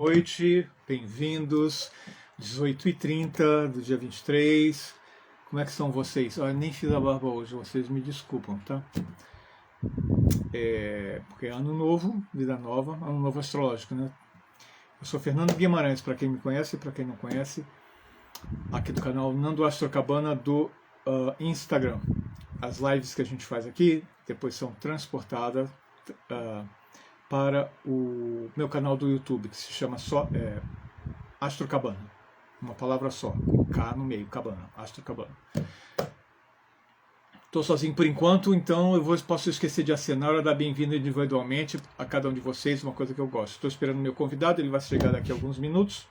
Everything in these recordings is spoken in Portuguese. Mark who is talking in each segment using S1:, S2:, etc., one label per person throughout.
S1: Noite, bem-vindos, 18h30 do dia 23. Como é que são vocês? Eu nem fiz a barba hoje, vocês me desculpam, tá? Porque é ano novo, vida nova, ano novo astrológico, né? Eu sou Fernando Guimarães, para quem me conhece e para quem não conhece, aqui do canal Nando Astrocabana do Instagram. As lives que a gente faz aqui depois são transportadas para o meu canal do YouTube, que se chama Astrocabana. Uma palavra só, com K no meio, cabana, Astrocabana. Estou sozinho por enquanto, então posso esquecer de acenar ou dar bem-vindo individualmente a cada um de vocês, uma coisa que eu gosto. Estou esperando o meu convidado, ele vai chegar daqui a alguns minutos,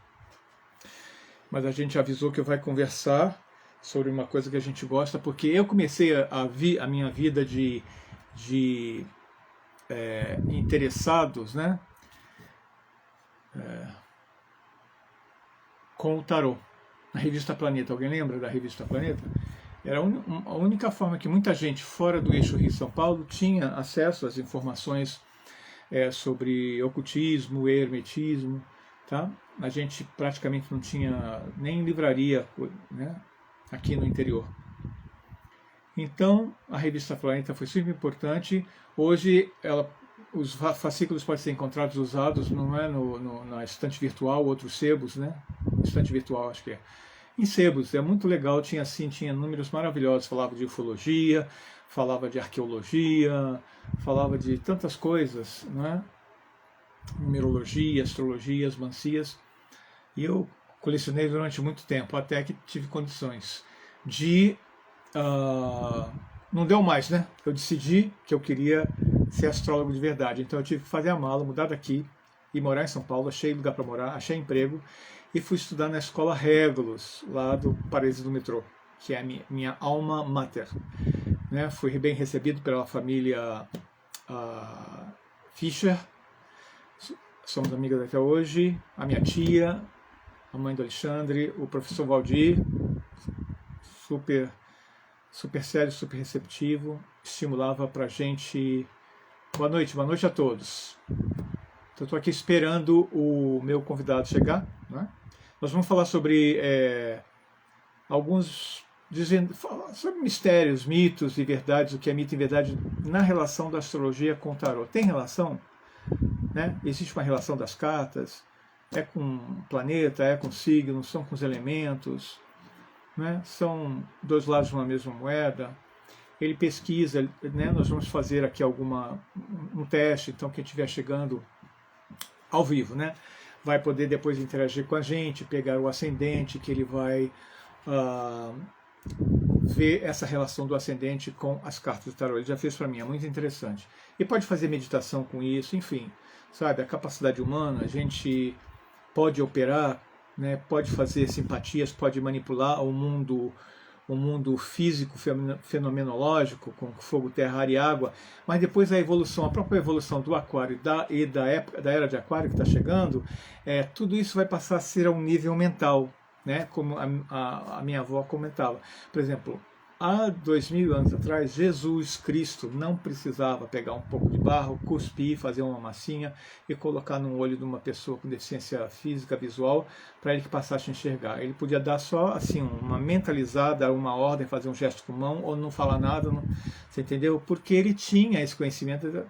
S1: mas a gente avisou que vai conversar sobre uma coisa que a gente gosta, porque eu comecei a minha vida de interessados, né, com o tarô, na revista Planeta. Alguém lembra da revista Planeta? Era a única forma que muita gente fora do eixo Rio-São Paulo tinha acesso às informações sobre ocultismo, hermetismo, tá? A gente praticamente não tinha nem livraria, né, aqui no interior. Então, a revista Planeta foi super importante. Hoje, os fascículos podem ser encontrados usados, não é na estante virtual, outros sebos, né? Estante virtual, acho que é. Em sebos, é muito legal, tinha números maravilhosos, falava de ufologia, falava de arqueologia, falava de tantas coisas, não é? Numerologia, astrologia, mancias. E eu colecionei durante muito tempo, até que tive condições de... não deu mais, né? Eu decidi que eu queria ser astrólogo de verdade, então eu tive que fazer a mala, mudar daqui e morar em São Paulo. Achei lugar para morar, achei emprego e fui estudar na Escola Regulus, lá do Paredes do Metrô, que é a minha alma mater, né? Fui bem recebido pela família Fischer, somos amigas até hoje, a minha tia, a mãe do Alexandre, o professor Valdir, super sério, super receptivo, estimulava pra gente. Boa noite a todos. Então, estou aqui esperando o meu convidado chegar, né? Nós vamos falar sobre sobre mistérios, mitos e verdades, o que é mito e verdade na relação da astrologia com o tarô. Tem relação? Né? Existe uma relação das cartas? É com o planeta, é com signos, são com os elementos, né? São dois lados de uma mesma moeda. Ele pesquisa, né? Nós vamos fazer aqui um teste, então quem estiver chegando ao vivo, né, vai poder depois interagir com a gente, pegar o ascendente, que ele vai ver essa relação do ascendente com as cartas do tarô. Ele já fez para mim, é muito interessante. E pode fazer meditação com isso, enfim, sabe, a capacidade humana, a gente pode operar, né, pode fazer simpatias, pode manipular o mundo físico, fenomenológico, com fogo, terra, ar e água, mas depois a própria evolução do aquário e da era de aquário que está chegando, tudo isso vai passar a ser a um nível mental, né, como a minha avó comentava. Por exemplo, há 2000 anos atrás, Jesus Cristo não precisava pegar um pouco de barro, cuspir, fazer uma massinha e colocar no olho de uma pessoa com deficiência física, visual, para ele que passasse a enxergar. Ele podia dar só assim uma mentalizada, uma ordem, fazer um gesto com a mão ou não falar nada, você entendeu? Porque ele tinha esse conhecimento.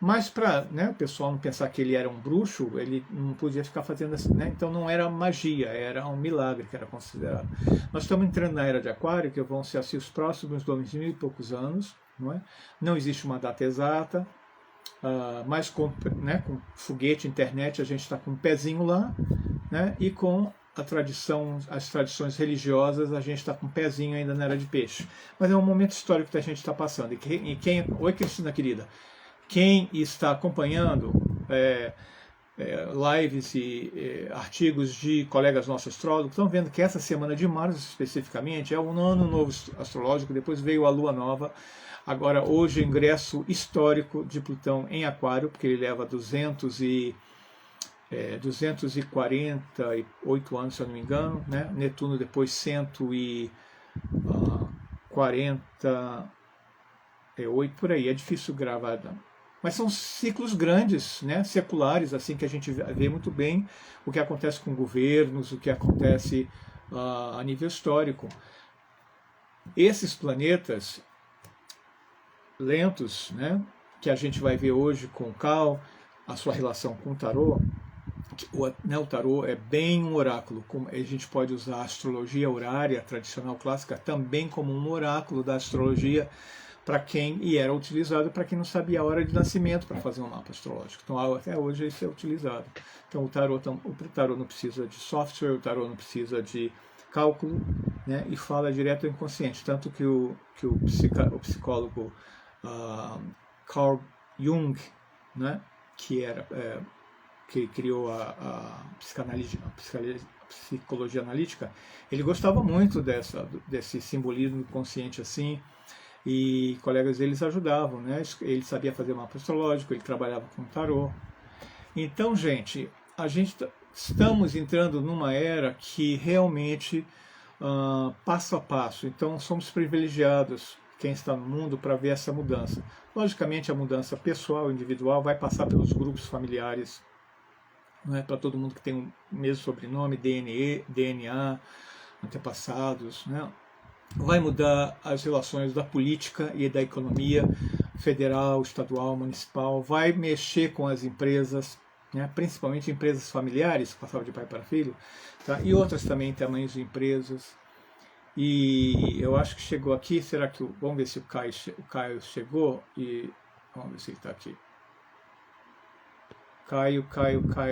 S1: Mas para, né, o pessoal não pensar que ele era um bruxo, ele não podia ficar fazendo assim, né? Então não era magia, era um milagre que era considerado. Nós estamos entrando na era de aquário, que vão ser assim os próximos 2000 e poucos anos, não é? Não existe uma data exata, mas com foguete, internet, a gente está com um pezinho lá, né? E com as tradições religiosas, a gente está com um pezinho ainda na era de peixe. Mas é um momento histórico que a gente está passando. Oi, Cristina querida. Quem está acompanhando lives e artigos de colegas nossos astrólogos estão vendo que essa semana de março, especificamente, é um ano novo astrológico, depois veio a lua nova. Agora, hoje, o ingresso histórico de Plutão em Aquário, porque ele leva 248 anos, se eu não me engano, né? Netuno depois 148, por aí, é difícil gravar. mas são ciclos grandes, né, seculares, assim, que a gente vê muito bem o que acontece com governos, o que acontece a nível histórico. Esses planetas lentos, né, que a gente vai ver hoje com o Cal, a sua relação com o tarô, o tarô é bem um oráculo. A gente pode usar a astrologia horária tradicional clássica também como um oráculo da astrologia para quem, e era utilizado para quem não sabia a hora de nascimento para fazer um mapa astrológico. Então até hoje isso é utilizado. Então o tarô não precisa de software, o tarô não precisa de cálculo, né, e fala direto ao inconsciente. Tanto que o psicólogo Carl Jung, né, que criou a psicologia analítica, ele gostava muito desse simbolismo consciente assim, e colegas deles ajudavam, né? Ele sabia fazer mapa astrológico, ele trabalhava com tarô. Então, gente, estamos entrando numa era que realmente passo a passo. Então, somos privilegiados, quem está no mundo, para ver essa mudança. Logicamente, a mudança pessoal, individual, vai passar pelos grupos familiares, não é para todo mundo que tem o mesmo sobrenome, DNA, antepassados, né? Vai mudar as relações da política e da economia federal, estadual, municipal, vai mexer com as empresas, né? Principalmente empresas familiares, que passavam de pai para filho, tá? E outras também, tamanhos de empresas. E eu acho que chegou aqui, será que vamos ver se o Caio chegou, e vamos ver se ele está aqui. Caio,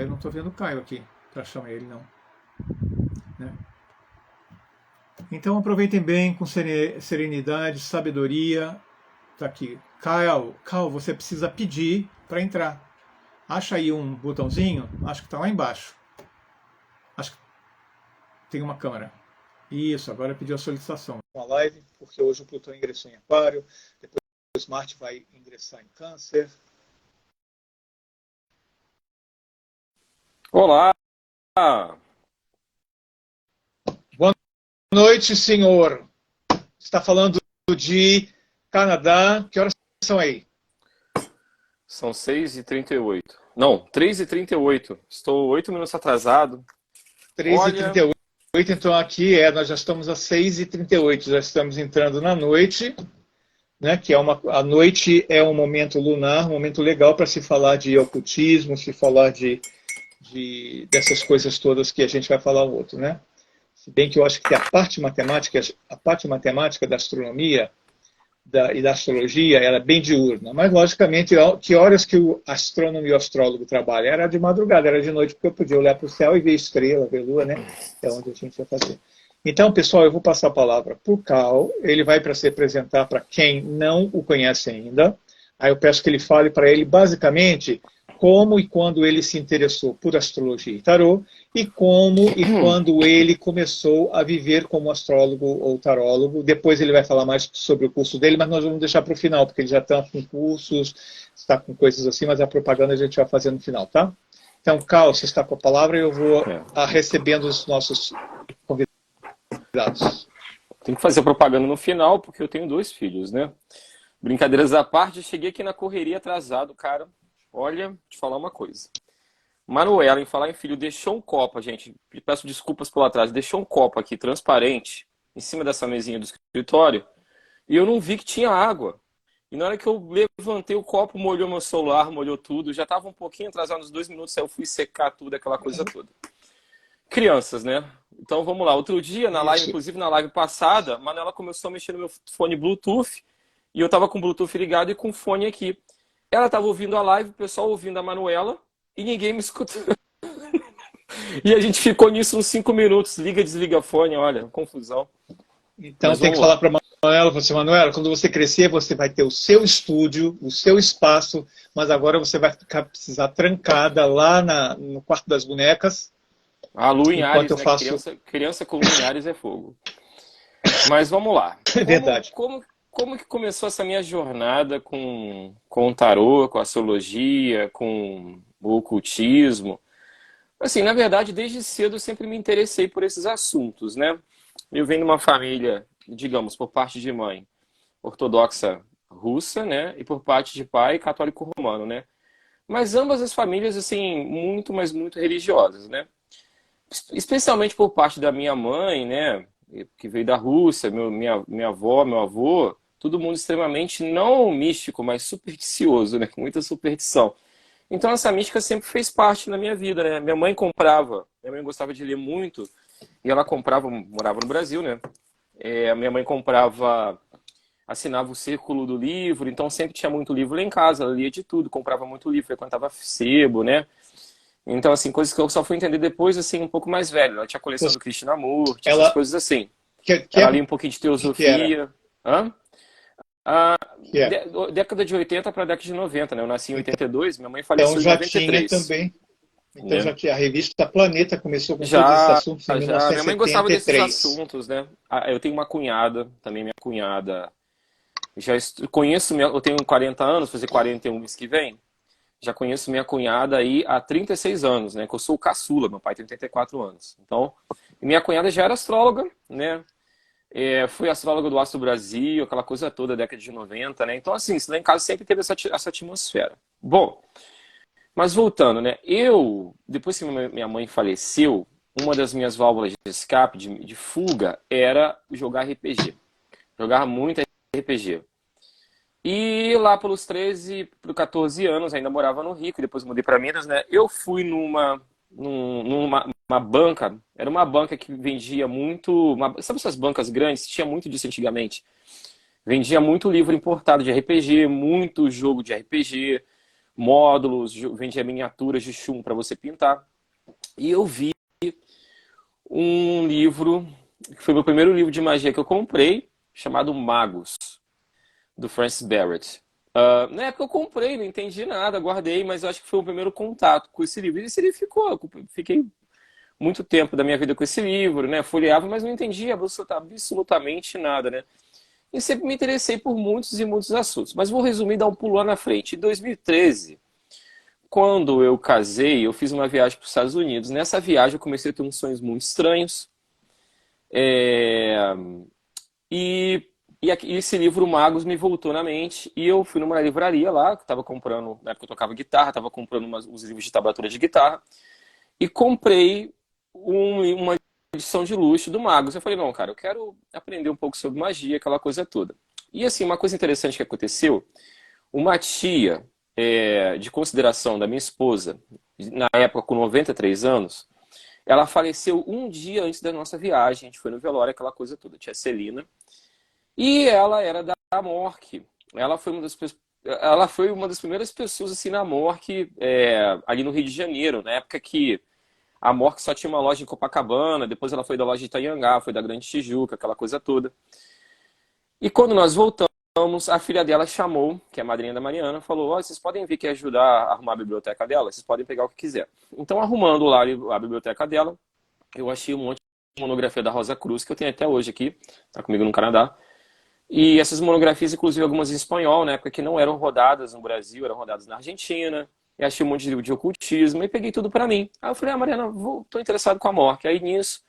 S1: eu não estou vendo o Caio aqui para chamar ele, não. Né? Então aproveitem bem, com serenidade, sabedoria. Tá aqui. Caio, você precisa pedir para entrar. Acha aí um botãozinho, acho que está lá embaixo. Acho que tem uma câmera. Isso, agora pediu a solicitação. Uma live, porque hoje o Plutão ingressou em Aquário, depois o Marte vai ingressar em Câncer.
S2: Olá!
S1: Boa noite, senhor. Está falando de Canadá. Que horas são aí?
S2: São 6h38. Não, 3h38. Estou 8 minutos atrasado.
S1: 3h38. Então aqui nós já estamos às 6h38. Já estamos entrando na noite, né? Que a noite é um momento lunar, um momento legal para se falar de ocultismo, se falar dessas coisas todas que a gente vai falar o outro, né? Se bem que eu acho que a parte matemática da astronomia e da astrologia era bem diurna, mas logicamente que horas que o astrônomo e o astrólogo trabalham? Era de madrugada, era de noite, porque eu podia olhar para o céu e ver estrela, ver lua, né? É onde a gente ia fazer. Então, pessoal, eu vou passar a palavra para o Cal, ele vai para se apresentar para quem não o conhece ainda. Aí eu peço que ele fale para ele basicamente como e quando ele se interessou por astrologia e tarô, e como e quando ele começou a viver como astrólogo ou tarólogo. Depois ele vai falar mais sobre o curso dele, mas nós vamos deixar para o final, porque ele já está com cursos, está com coisas assim, mas a propaganda a gente vai fazer no final, tá? Então, Cal, você está com a palavra e eu vou recebendo os nossos convidados.
S2: Tem que fazer propaganda no final, porque eu tenho 2 filhos, né? Brincadeiras à parte, cheguei aqui na correria atrasado, cara. Olha, te falar uma coisa. Manuela, em falar em filho, deixou um copo, gente. Peço desculpas pelo atraso. Deixou um copo aqui, transparente, em cima dessa mesinha do escritório. E eu não vi que tinha água. E na hora que eu levantei o copo, molhou meu celular, molhou tudo. Já estava um pouquinho atrasado, uns 2 minutos, aí eu fui secar tudo, aquela coisa toda. Crianças, né? Então vamos lá. Outro dia, na live, inclusive na live passada, a Manuela começou a mexer no meu fone Bluetooth. E eu estava com o Bluetooth ligado e com o fone aqui. Ela estava ouvindo a live, o pessoal ouvindo a Manuela, e ninguém me escutou. E a gente ficou nisso uns 5 minutos. Liga, desliga fone, olha, confusão.
S1: Então mas tem que falar para a Manuela, quando você crescer, você vai ter o seu estúdio, o seu espaço, mas agora você vai precisar trancada lá no quarto das bonecas.
S2: A lua em Ares, né? Criança com lua em Ares é fogo. Mas vamos lá.
S1: É verdade.
S2: Como que começou essa minha jornada com o tarô, com a astrologia, com o ocultismo? Assim, na verdade, desde cedo eu sempre me interessei por esses assuntos, né? Eu venho de uma família, digamos, por parte de mãe, ortodoxa russa, né? E por parte de pai, católico romano, né? Mas ambas as famílias, assim, muito, mas muito religiosas, né? Especialmente por parte da minha mãe, né? Que veio da Rússia, minha avó, meu avô, todo mundo extremamente não místico, mas supersticioso, né? Com muita superstição. Então essa mística sempre fez parte da minha vida, né? Minha mãe gostava de ler muito, e ela comprava, morava no Brasil, né? Minha mãe comprava, assinava o Círculo do Livro, então sempre tinha muito livro lá em casa, ela lia de tudo, comprava muito livro, frequentava sebo, né? Então, assim, coisas que eu só fui entender depois, assim, um pouco mais velho. Ela tinha a coleção do Krishnamurti, essas
S1: Ela,
S2: coisas assim.
S1: que
S2: Ela
S1: época
S2: lia um pouquinho de
S1: que era?
S2: teosofia. Hã? A
S1: Que é?
S2: década de 80 para a década de 90, né? Eu nasci em 82, minha mãe
S1: Então
S2: faleceu em
S1: já tinha
S2: 93,
S1: também. Então
S2: né?
S1: já tinha a revista Planeta começou com todos esses
S2: Já,
S1: assuntos em
S2: já. Minha mãe gostava desses
S1: 1973.
S2: assuntos, né? Eu tenho uma cunhada, também minha cunhada. Conheço, eu tenho 40 anos, fazer 41 mês que vem. Já conheço minha cunhada aí há 36 anos, né? Que eu sou o caçula, meu pai tem 84 anos. Então, minha cunhada já era astróloga, né? Fui astróloga do Astro Brasil, aquela coisa toda, década de 90, né? Então, assim, lá em casa sempre teve essa atmosfera. Bom, mas voltando, né? Depois que minha mãe faleceu, uma das minhas válvulas de escape, de fuga, era jogar RPG. Jogava muito RPG. E lá pelos 13 para 14 anos, ainda morava no Rio, e depois mudei para Minas, né? Eu fui numa banca, era uma banca que vendia muito, sabe essas bancas grandes? Tinha muito disso antigamente. Vendia muito livro importado de RPG, muito jogo de RPG, módulos, vendia miniaturas de chum para você pintar. E eu vi um livro, que foi meu primeiro livro de magia que eu comprei, chamado Magos, do Francis Barrett. Na época eu comprei, não entendi nada, guardei, mas eu acho que foi o primeiro contato com esse livro. E esse livro fiquei muito tempo da minha vida com esse livro, né? Folheava, mas não entendia absolutamente nada, né? E sempre me interessei por muitos e muitos assuntos. Mas vou resumir e dar um pulo lá na frente. Em 2013, quando eu casei, eu fiz uma viagem para os Estados Unidos. Nessa viagem eu comecei a ter uns sonhos muito estranhos. É, E, e esse livro Magos me voltou na mente e eu fui numa livraria lá, que estava comprando, na época eu tocava guitarra, estava comprando uns livros de tablatura de guitarra e comprei uma edição de luxo do Magos. Eu falei, não, cara, eu quero aprender um pouco sobre magia, aquela coisa toda. E assim, uma coisa interessante que aconteceu, uma tia de consideração da minha esposa, na época com 93 anos, ela faleceu um dia antes da nossa viagem, a gente foi no velório, aquela coisa toda, tia Celina. E ela era da Mork. Ela foi uma das primeiras pessoas assim na Mork, ali no Rio de Janeiro, na época que a Mork só tinha uma loja em Copacabana, depois ela foi da loja de Itanhangá, foi da Grande Tijuca, aquela coisa toda. E quando nós voltamos, a filha dela chamou, que é a madrinha da Mariana, falou: "Ó, vocês podem vir aqui ajudar a arrumar a biblioteca dela? Vocês podem pegar o que quiser." Então, arrumando lá a biblioteca dela, eu achei um monte de monografia da Rosa Cruz, que eu tenho até hoje aqui, tá comigo no Canadá. E essas monografias, inclusive algumas em espanhol, na época que não eram rodadas no Brasil, eram rodadas na Argentina. E achei um monte de livro de ocultismo e peguei tudo pra mim. Aí eu falei, Mariana, tô interessado com a Mork. Aí nisso,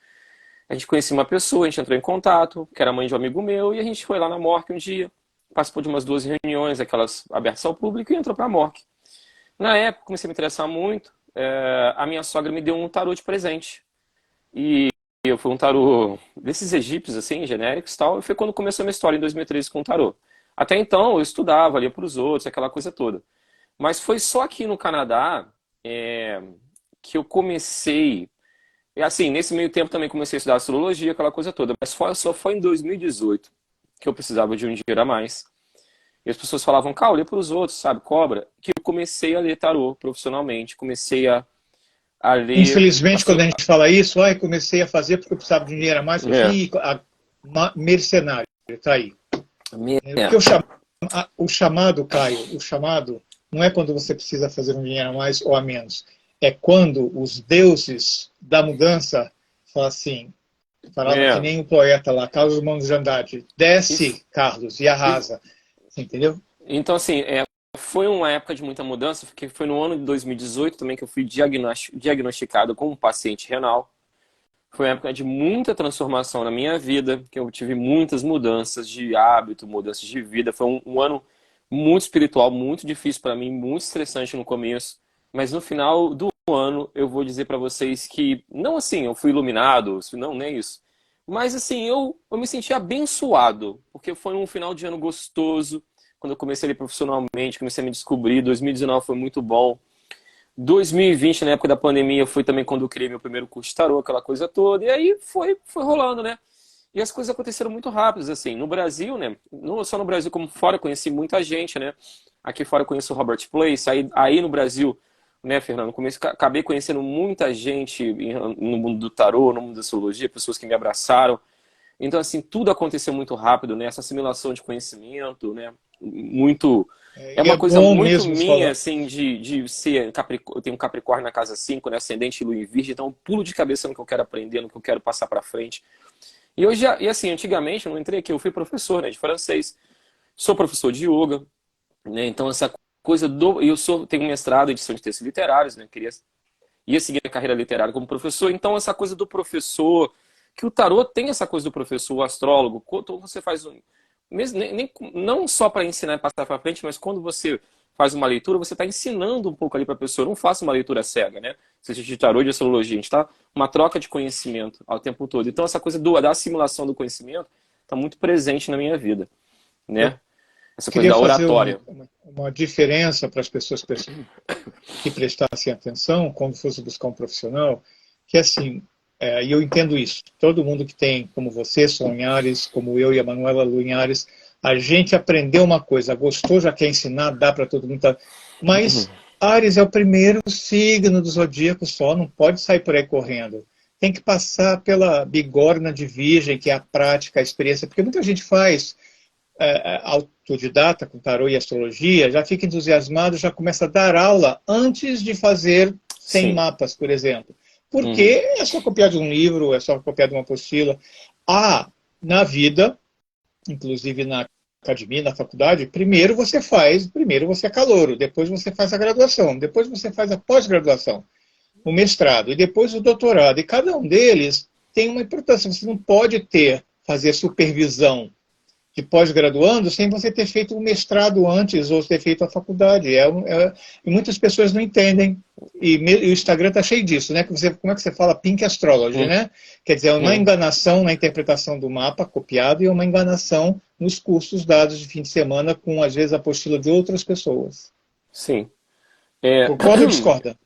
S2: a gente conhecia uma pessoa, a gente entrou em contato, que era mãe de um amigo meu, e a gente foi lá na Mork um dia, participou de umas 2 reuniões, aquelas abertas ao público, e entrou pra Mork. Na época, comecei a me interessar muito, a minha sogra me deu um tarô de presente. E foi um tarô desses egípcios, assim, genéricos e tal. E foi quando começou a minha história em 2013 com o tarô. Até então, eu estudava, lia para os outros, aquela coisa toda. Mas foi só aqui no Canadá que eu comecei. E assim, nesse meio tempo também comecei a estudar astrologia, aquela coisa toda. Mas só foi em 2018 que eu precisava de um dinheiro a mais. E as pessoas falavam, Cal, lê para os outros, sabe, cobra. Que eu comecei a ler tarô profissionalmente, comecei a ler.
S1: Infelizmente, quando a gente fala isso, comecei a fazer porque eu precisava de dinheiro a mais, mercenário, está aí. Porque o chamado, Caio, o chamado não é quando você precisa fazer um dinheiro a mais ou a menos. É quando os deuses da mudança falam assim, falava que nem o poeta lá, Carlos Drummond de Andrade, desce, Carlos, e arrasa. Você entendeu?
S2: Então, assim, foi uma época de muita mudança, porque foi no ano de 2018 também que eu fui diagnosticado como paciente renal. Foi uma época de muita transformação na minha vida, que eu tive muitas mudanças de hábito, mudanças de vida. Foi um ano muito espiritual, muito difícil para mim, muito estressante no começo, mas no final do ano eu vou dizer para vocês que, não assim, eu fui iluminado, não, nem isso, mas assim, eu me senti abençoado, porque foi um final de ano gostoso, quando eu comecei ali profissionalmente, comecei a me descobrir, 2019 foi muito bom, 2020, na época da pandemia, foi também quando eu criei meu primeiro curso de tarô, aquela coisa toda, e aí foi rolando, né? E as coisas aconteceram muito rápidas, assim. No Brasil, né? Não só no Brasil, como fora, eu conheci muita gente, né? Aqui fora eu conheço o Robert Place. Aí no Brasil, né, Fernando? Acabei conhecendo muita gente no mundo do tarô, no mundo da astrologia, pessoas que me abraçaram. Então, assim, tudo aconteceu muito rápido, né? Essa assimilação de conhecimento, né? Muito. É
S1: E
S2: uma
S1: é
S2: coisa
S1: bom
S2: muito
S1: mesmo
S2: minha,
S1: falar.
S2: assim, de ser Capricórnio. Eu tenho um Capricórnio na casa 5, né? Ascendente Lua em Virgem, então eu pulo de cabeça no que eu quero aprender, no que eu quero passar para frente. E hoje, e assim, antigamente, eu não entrei aqui, eu fui professor, né, de francês, sou professor de yoga, né, então essa coisa tenho um mestrado em edição de textos literários, né, ia seguir a carreira literária como professor, então essa coisa do professor, que o tarô tem essa coisa do professor, o astrólogo, quando você faz mesmo, não só para ensinar e passar para frente, mas quando você faz uma leitura, você está ensinando um pouco ali para a pessoa. Não faça uma leitura cega, né? Seja de tarô de astrologia, a gente está uma troca de conhecimento ao tempo todo. Então essa coisa da assimilação do conhecimento está muito presente na minha vida,
S1: Eu
S2: né? Essa coisa
S1: queria
S2: da
S1: fazer
S2: oratória.
S1: uma diferença para as pessoas que prestassem atenção quando fosse buscar um profissional, que assim, e eu entendo isso, todo mundo que tem, como você, Sonhares, como eu e a Manuela Lunhares, a gente aprendeu uma coisa, gostou, já quer ensinar, dá para todo mundo, mas Áries é o primeiro signo do zodíaco só, não pode sair por aí correndo. Tem que passar pela bigorna de virgem, que é a prática, a experiência, porque muita gente faz autodidata com tarô e astrologia, já fica entusiasmado, já começa a dar aula antes de fazer 100
S2: Sim.
S1: mapas, por exemplo.
S2: Uhum.
S1: Porque é só copiar de um livro, é só copiar de uma apostila. Há, na vida, inclusive na academia, na faculdade, primeiro você é calouro, depois você faz a graduação, depois você faz a pós-graduação, o mestrado e depois o doutorado. E cada um deles tem uma importância. Você não pode fazer supervisão de pós-graduando sem você ter feito o mestrado antes ou ter feito a faculdade. E muitas pessoas não entendem. E o Instagram está cheio disso, né? Como é que você fala Pink Astrology, né? Quer dizer, é uma
S2: Uhum.
S1: enganação na interpretação do mapa copiado e uma enganação nos cursos dados de fim de semana com, às vezes, a apostila de outras pessoas.
S2: Sim. É,
S1: Concorda ou discorda?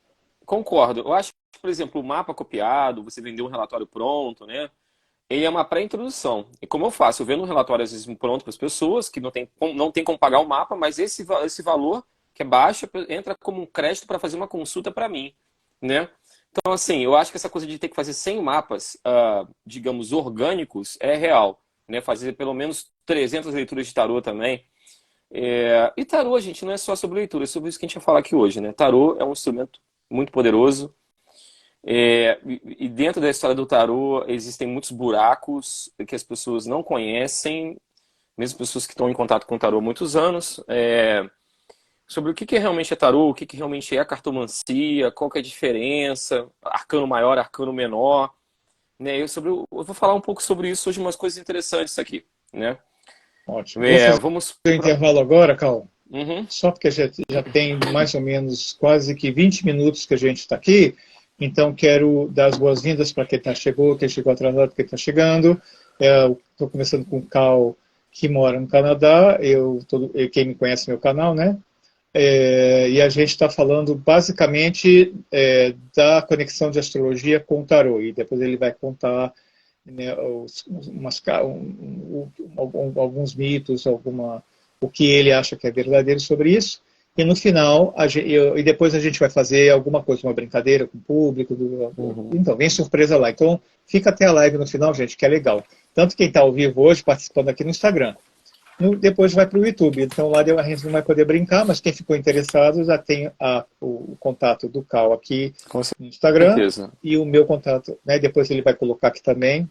S2: concordo. Eu acho que, por exemplo, o mapa copiado, você vendeu um relatório pronto, né? Ele é uma pré-introdução. E como eu faço? Eu vendo um relatório, às vezes, pronto para as pessoas, que não tem como pagar o mapa, mas esse valor, que é baixo, entra como um crédito para fazer uma consulta para mim, né? Então, assim, eu acho que essa coisa de ter que fazer 100 mapas, digamos, orgânicos, é real, né? Fazer pelo menos 300 leituras de tarô também. E tarô, gente, não é só sobre leitura, é sobre isso que a gente vai falar aqui hoje, né? Tarô é um instrumento muito poderoso, e dentro da história do tarô existem muitos buracos que as pessoas não conhecem, mesmo pessoas que estão em contato com o tarô há muitos anos, sobre o que realmente é tarô, o que realmente é cartomancia, qual que é a diferença, arcano maior, arcano menor, né? Eu vou falar um pouco sobre isso hoje, umas coisas interessantes aqui, né?
S1: Ótimo. Vou fazer
S2: Vamos
S1: o
S2: pra...
S1: intervalo agora, Cal.
S2: Uhum.
S1: Só porque já tem mais ou menos quase que 20 minutos que a gente está aqui, então quero dar as boas-vindas para quem chegou atrasado, quem está chegando. Estou começando com o Cal, que mora no Canadá, quem me conhece meu canal, né? E a gente está falando basicamente da conexão de astrologia com o tarô, e depois ele vai contar, né, alguns mitos, o que ele acha que é verdadeiro sobre isso. E no final, e depois a gente vai fazer alguma coisa, uma brincadeira com o público.
S2: Uhum.
S1: Então, vem surpresa lá. Então, fica até a live no final, gente, que é legal. Tanto quem está ao vivo hoje, participando aqui no Instagram. Depois vai para o YouTube. Então, lá a gente não vai poder brincar, mas quem ficou interessado já tem o contato do Cal aqui
S2: Com
S1: no Instagram
S2: certeza.
S1: e o meu contato, né? Depois ele vai colocar aqui também.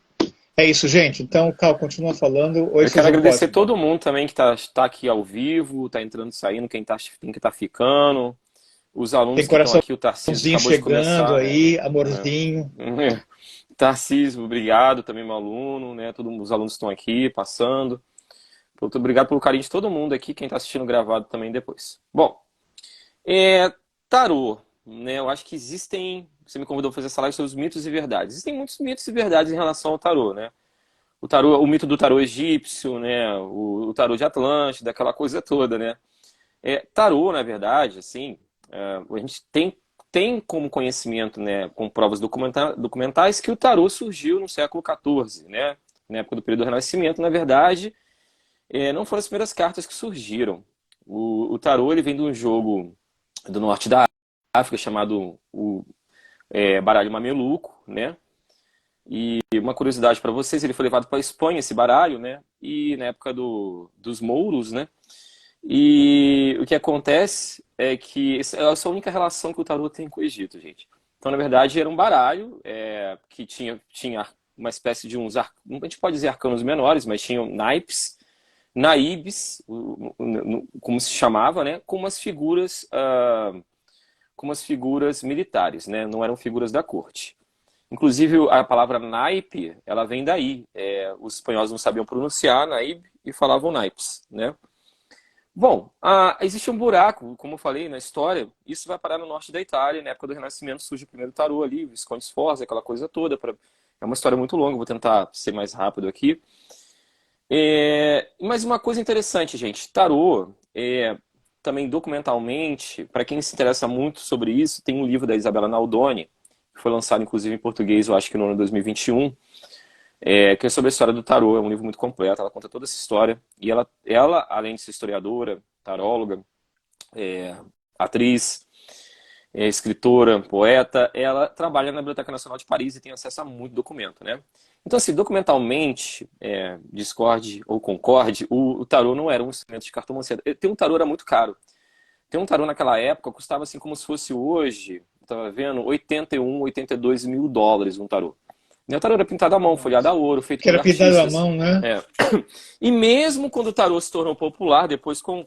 S1: É isso, gente. Então, Cal, continua falando. Hoje
S2: Eu
S1: vocês
S2: quero
S1: vão
S2: agradecer
S1: quase.
S2: todo mundo também que tá aqui ao vivo, tá entrando e saindo, quem que tá ficando, os
S1: Tem
S2: alunos que estão aqui, o Tarcísio
S1: coraçãozinho
S2: acabou de
S1: chegando
S2: começar.
S1: aí, amorzinho.
S2: Tarcísio, obrigado, também meu aluno, né? Todos os alunos estão aqui passando. Muito obrigado pelo carinho de todo mundo aqui, quem está assistindo gravado também depois. Bom, tarô, né? Eu acho que existem. Você me convidou para fazer essa live sobre os mitos e verdades. Existem muitos mitos e verdades em relação ao tarô, né? O tarô, o mito do tarô egípcio, né? O tarô de Atlântida, aquela coisa toda, né? Tarô, na verdade, assim, a gente tem como conhecimento, né, com provas documentais, que o tarô surgiu no século XIV, né? Na época do período do Renascimento, na verdade, não foram as primeiras cartas que surgiram. O tarô ele vem de um jogo do norte da África chamado baralho mameluco, né? E uma curiosidade para vocês, ele foi levado para a Espanha, esse baralho, né? E na época dos mouros, né? E o que acontece é que essa é a única relação que o tarô tem com o Egito, gente. Então, na verdade, era um baralho que tinha uma espécie de a gente pode dizer arcanos menores, mas tinham naipes, naibes, como se chamava, né? Com umas figuras militares, né? Não eram figuras da corte. Inclusive, a palavra naipe, ela vem daí. Os espanhóis não sabiam pronunciar naipe e falavam naipes, né? Bom, existe um buraco, como eu falei na história, isso vai parar no norte da Itália, na época do Renascimento surge o primeiro tarô ali, Visconde Sforza, aquela coisa toda. É uma história muito longa, vou tentar ser mais rápido aqui. Mas uma coisa interessante, gente, tarô, também documentalmente, para quem se interessa muito sobre isso, tem um livro da Isabella Naldoni, que foi lançado inclusive em português, eu acho que no ano 2021, que é sobre a história do tarô. É um livro muito completo, ela conta toda essa história. E ela além de ser historiadora, taróloga, atriz, escritora, poeta, ela trabalha na Biblioteca Nacional de Paris e tem acesso a muito documento, né? Então, assim, documentalmente, discorde ou concorde, o tarô não era um instrumento de cartomancia. Tem um tarô era muito caro. Tem um tarô naquela época, custava assim como se fosse hoje, estava vendo, 81, 82 mil dólares um tarô. O tarô era pintado à mão, folhado a ouro, feito
S1: Que
S2: por
S1: era pintado à
S2: artistas.
S1: mão, né?
S2: E mesmo quando o tarô se tornou popular, depois com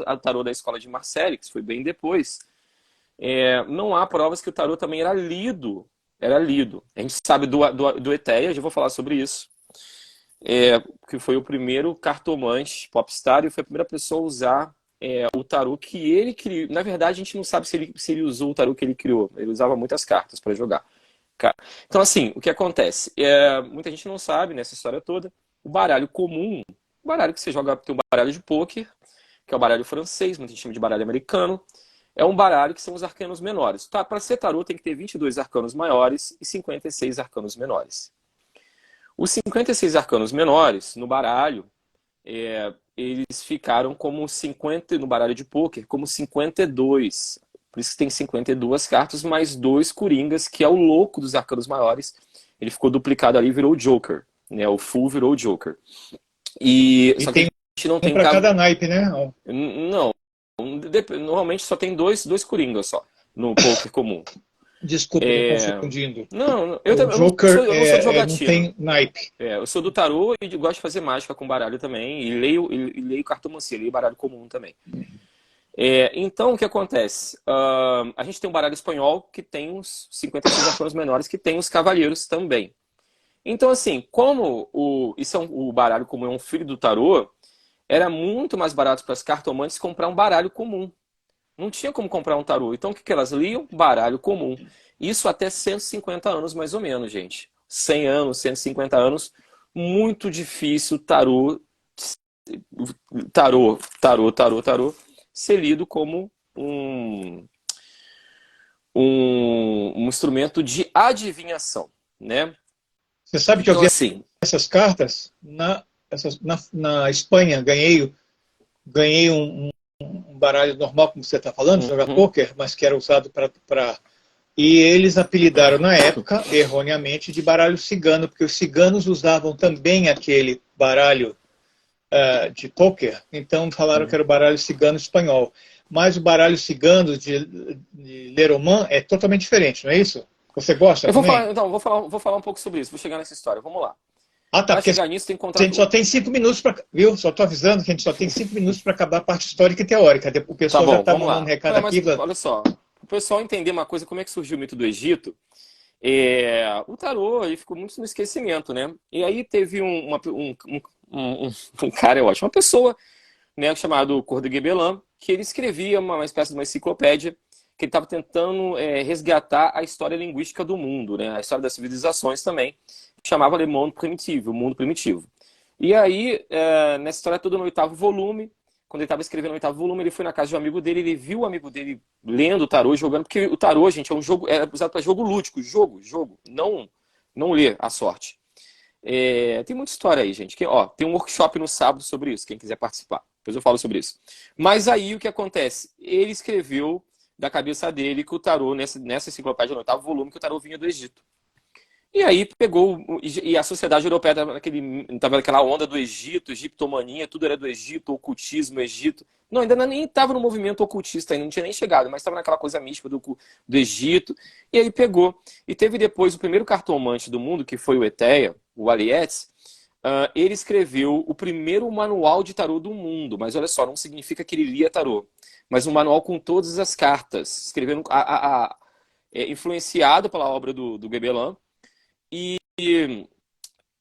S2: a tarô da escola de Marseille, que foi bem depois, não há provas que o tarô também era lido. Era lido. A gente sabe do Etéia, já vou falar sobre isso, que foi o primeiro cartomante popstar e foi a primeira pessoa a usar o tarô que ele criou. Na verdade, a gente não sabe se ele usou o tarô que ele criou. Ele usava muitas cartas para jogar. Então, assim, o que acontece? Muita gente não sabe nessa história toda. O baralho comum, o baralho que você joga, tem um baralho de pôquer, que é o baralho francês, muita gente chama de baralho americano. É um baralho que são os arcanos menores. Tá, para ser tarô tem que ter 22 arcanos maiores e 56 arcanos menores. Os 56 arcanos menores, no baralho, eles ficaram como 50, no baralho de pôquer, como 52. Por isso que tem 52 cartas, mais 2 coringas, que é o louco dos arcanos maiores. Ele ficou duplicado ali e virou o Joker. Né? O Full virou o Joker. Só que a gente não tem
S1: para cada naipe, né?
S2: Não. Normalmente só tem dois coringas só, no poker comum.
S1: Desculpa, estou confundindo.
S2: Não,
S1: o Joker
S2: eu não sou de jogatina.
S1: Não tem naipe.
S2: Eu sou do tarô e gosto de fazer mágica com baralho também. E leio cartomancia, leio baralho comum também. Então, o que acontece? A gente tem um baralho espanhol que tem uns 56 arcanos menores, que tem os cavalheiros também. Então, assim, como o baralho comum é um filho do tarô, era muito mais barato para as cartomantes comprar um baralho comum. Não tinha como comprar um tarô. Então, o que elas liam? Baralho comum. Isso até 150 anos, mais ou menos, gente. 100 anos, 150 anos. Muito difícil tarô ser lido como um instrumento de adivinhação, né?
S1: Você sabe que
S2: então,
S1: eu vi
S2: assim,
S1: essas cartas na Espanha. Ganhei um baralho normal, como você está falando, jogar pôquer, mas que era usado para... E eles apelidaram na época, erroneamente, de baralho cigano, porque os ciganos usavam também aquele baralho de pôquer, então falaram que era o baralho cigano espanhol. Mas o baralho cigano de Lenormand é totalmente diferente, não é isso? Você gosta também?
S2: Vou falar um pouco sobre isso, vou chegar nessa história, vamos lá.
S1: Ah, tá,
S2: para chegar nisso tem que encontrar...
S1: A gente só tem 5 minutos para... Viu? Só estou avisando que a gente só tem 5 minutos para acabar a parte histórica e teórica. O pessoal já está mandando recado aqui.
S2: Olha só, o pessoal entender uma coisa, como é que surgiu o mito do Egito, o tarô ele ficou muito no esquecimento, né? E aí teve um cara, eu acho, uma pessoa, né, chamado Cordo Gebelin, que ele escrevia uma espécie de uma enciclopédia que ele estava tentando resgatar a história linguística do mundo, né, a história das civilizações também, chamava Le Monde Primitif, o mundo primitivo. E aí, nessa história toda no 8º volume, quando ele estava escrevendo o 8º volume, ele foi na casa de um amigo dele, ele viu o amigo dele lendo o tarô, jogando, porque o tarô, gente, é um jogo, é usado para jogo lúdico, jogo, não ler a sorte. Tem muita história aí, gente. Tem um workshop no sábado sobre isso, quem quiser participar. Depois eu falo sobre isso. Mas aí o que acontece? Ele escreveu da cabeça dele que o tarô, nessa enciclopédia no 8º volume, que o tarô vinha do Egito. E aí pegou, e a sociedade europeia estava naquela onda do Egito, egiptomania, tudo era do Egito, ocultismo, Egito. Não, ainda nem estava no movimento ocultista, ainda não tinha nem chegado, mas estava naquela coisa mística do Egito. E aí pegou. E teve depois o primeiro cartomante do mundo, que foi o Eteia, o Alietz. Ele escreveu o primeiro manual de tarô do mundo, mas olha só, não significa que ele lia tarô, mas um manual com todas as cartas, escrevendo, influenciado pela obra do Gebelin,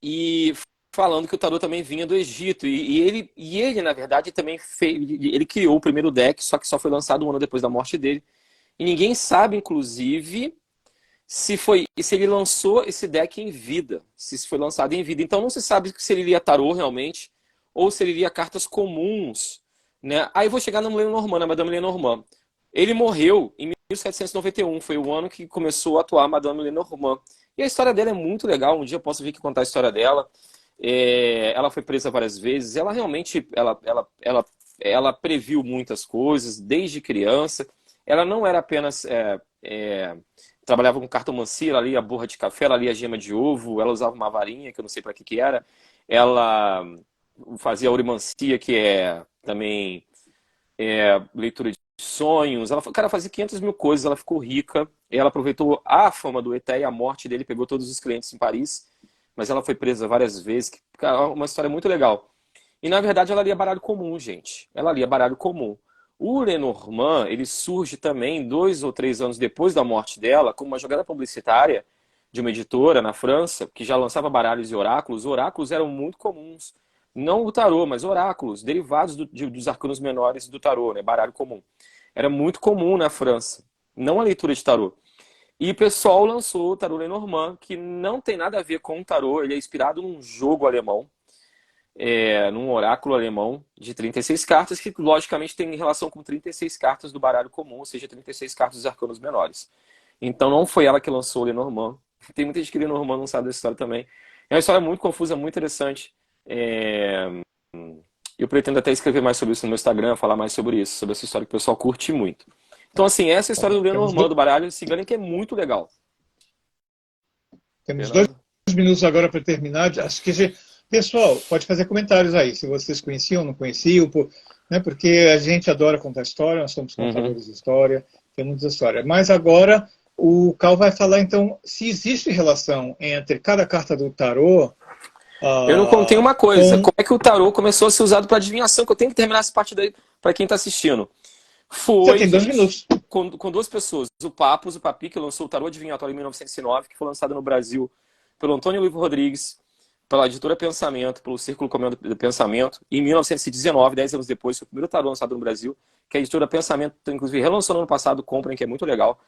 S2: e falando que o tarô também vinha do Egito. E ele, na verdade, também ele criou o primeiro deck, só que só foi lançado um ano depois da morte dele. E ninguém sabe, inclusive, se ele lançou esse deck em vida, se isso foi lançado em vida. Então não se sabe se ele lia tarô realmente, ou se ele lia cartas comuns, né? Aí vou chegar na Lenormand, na Madame Lenormand. Ele morreu em 1791, foi o ano que começou a atuar a Madame Lenormand. E a história dela é muito legal, um dia eu posso vir aqui contar a história dela. Ela foi presa várias vezes, ela realmente ela previu muitas coisas desde criança. Ela não era apenas trabalhava com cartomancia, ela lia a borra de café, ela lia a gema de ovo, ela usava uma varinha, que eu não sei para que era. Ela fazia aurimancia, que é também leitura de sonhos. Cara, fazia 500 mil coisas, ela ficou rica. Ela aproveitou a fama do Eté e a morte dele, pegou todos os clientes em Paris, mas ela foi presa várias vezes. Cara, uma história muito legal. E, na verdade, ela lia baralho comum, gente. Ela lia baralho comum. O Lenormand, ele surge também 2 ou 3 anos depois da morte dela, como uma jogada publicitária de uma editora na França, que já lançava baralhos e oráculos. Os oráculos eram muito comuns. Não o tarô, mas oráculos, derivados dos arcanos menores do tarô, né? Baralho comum. Era muito comum na França, não a leitura de tarô. E o pessoal lançou o tarô Lenormand, que não tem nada a ver com o tarô, ele é inspirado num jogo alemão, num oráculo alemão de 36 cartas, que logicamente tem relação com 36 cartas do baralho comum, ou seja, 36 cartas dos arcanos menores. Então não foi ela que lançou o Lenormand. Tem muita gente que Lenormand não sabe dessa história também. É uma história muito confusa, muito interessante. Eu pretendo até escrever mais sobre isso no meu Instagram, falar mais sobre isso, sobre essa história que o pessoal curte muito. Então, assim, essa história do Lenormand, do baralho cigano, que é muito legal.
S1: Temos Fernando? 2 minutos agora para terminar. Acho que pessoal, pode fazer comentários aí, se vocês conheciam, não conheciam, né, porque a gente adora contar história, nós somos contadores de história, tem muita história. Mas agora o Cal vai falar, então, se existe relação entre cada carta do tarô.
S2: Eu não contei uma coisa, como é que o tarô começou a ser usado para adivinhação, que eu tenho que terminar essa parte daí para quem está assistindo.
S1: Você tem 2 minutos.
S2: Com 2 pessoas, o Papi, que lançou o tarô adivinhatório em 1909, que foi lançado no Brasil pelo Antônio Luiz Rodrigues, pela editora Pensamento, pelo Círculo Comendo do Pensamento, em 1919, 10 anos depois, foi o primeiro tarô lançado no Brasil, que a editora Pensamento, inclusive, relançou no ano passado, comprem, que é muito legal.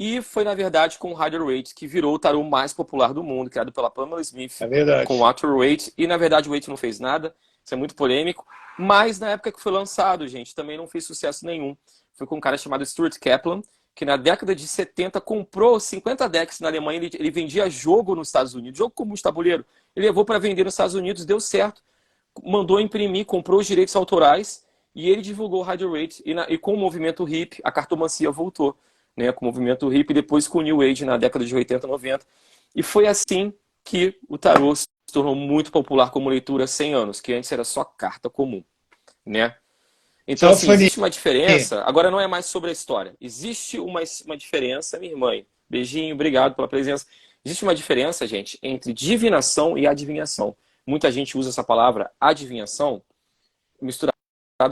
S2: E foi, na verdade, com o Rider-Waite, que virou o tarô mais popular do mundo, criado pela Pamela Smith, com o Arthur Waite. E, na verdade, o Waite não fez nada, isso é muito polêmico. Mas, na época que foi lançado, gente, também não fez sucesso nenhum. Foi com um cara chamado Stuart Kaplan, que na década de 70 comprou 50 decks na Alemanha. Ele vendia jogo nos Estados Unidos, jogo comum de tabuleiro. Ele levou para vender nos Estados Unidos, deu certo. Mandou imprimir, comprou os direitos autorais e ele divulgou o Rider-Waite. E com o movimento hippie, a cartomancia voltou. Né, com o movimento hippie, depois com o New Age na década de 80, 90. E foi assim que o tarô se tornou muito popular como leitura há 100 anos, que antes era só carta comum. Né? Então, assim, existe uma diferença. Agora não é mais sobre a história. Existe uma diferença, minha irmã. Beijinho, obrigado pela presença. Existe uma diferença, gente, entre divinação e adivinhação. Muita gente usa essa palavra adivinhação misturada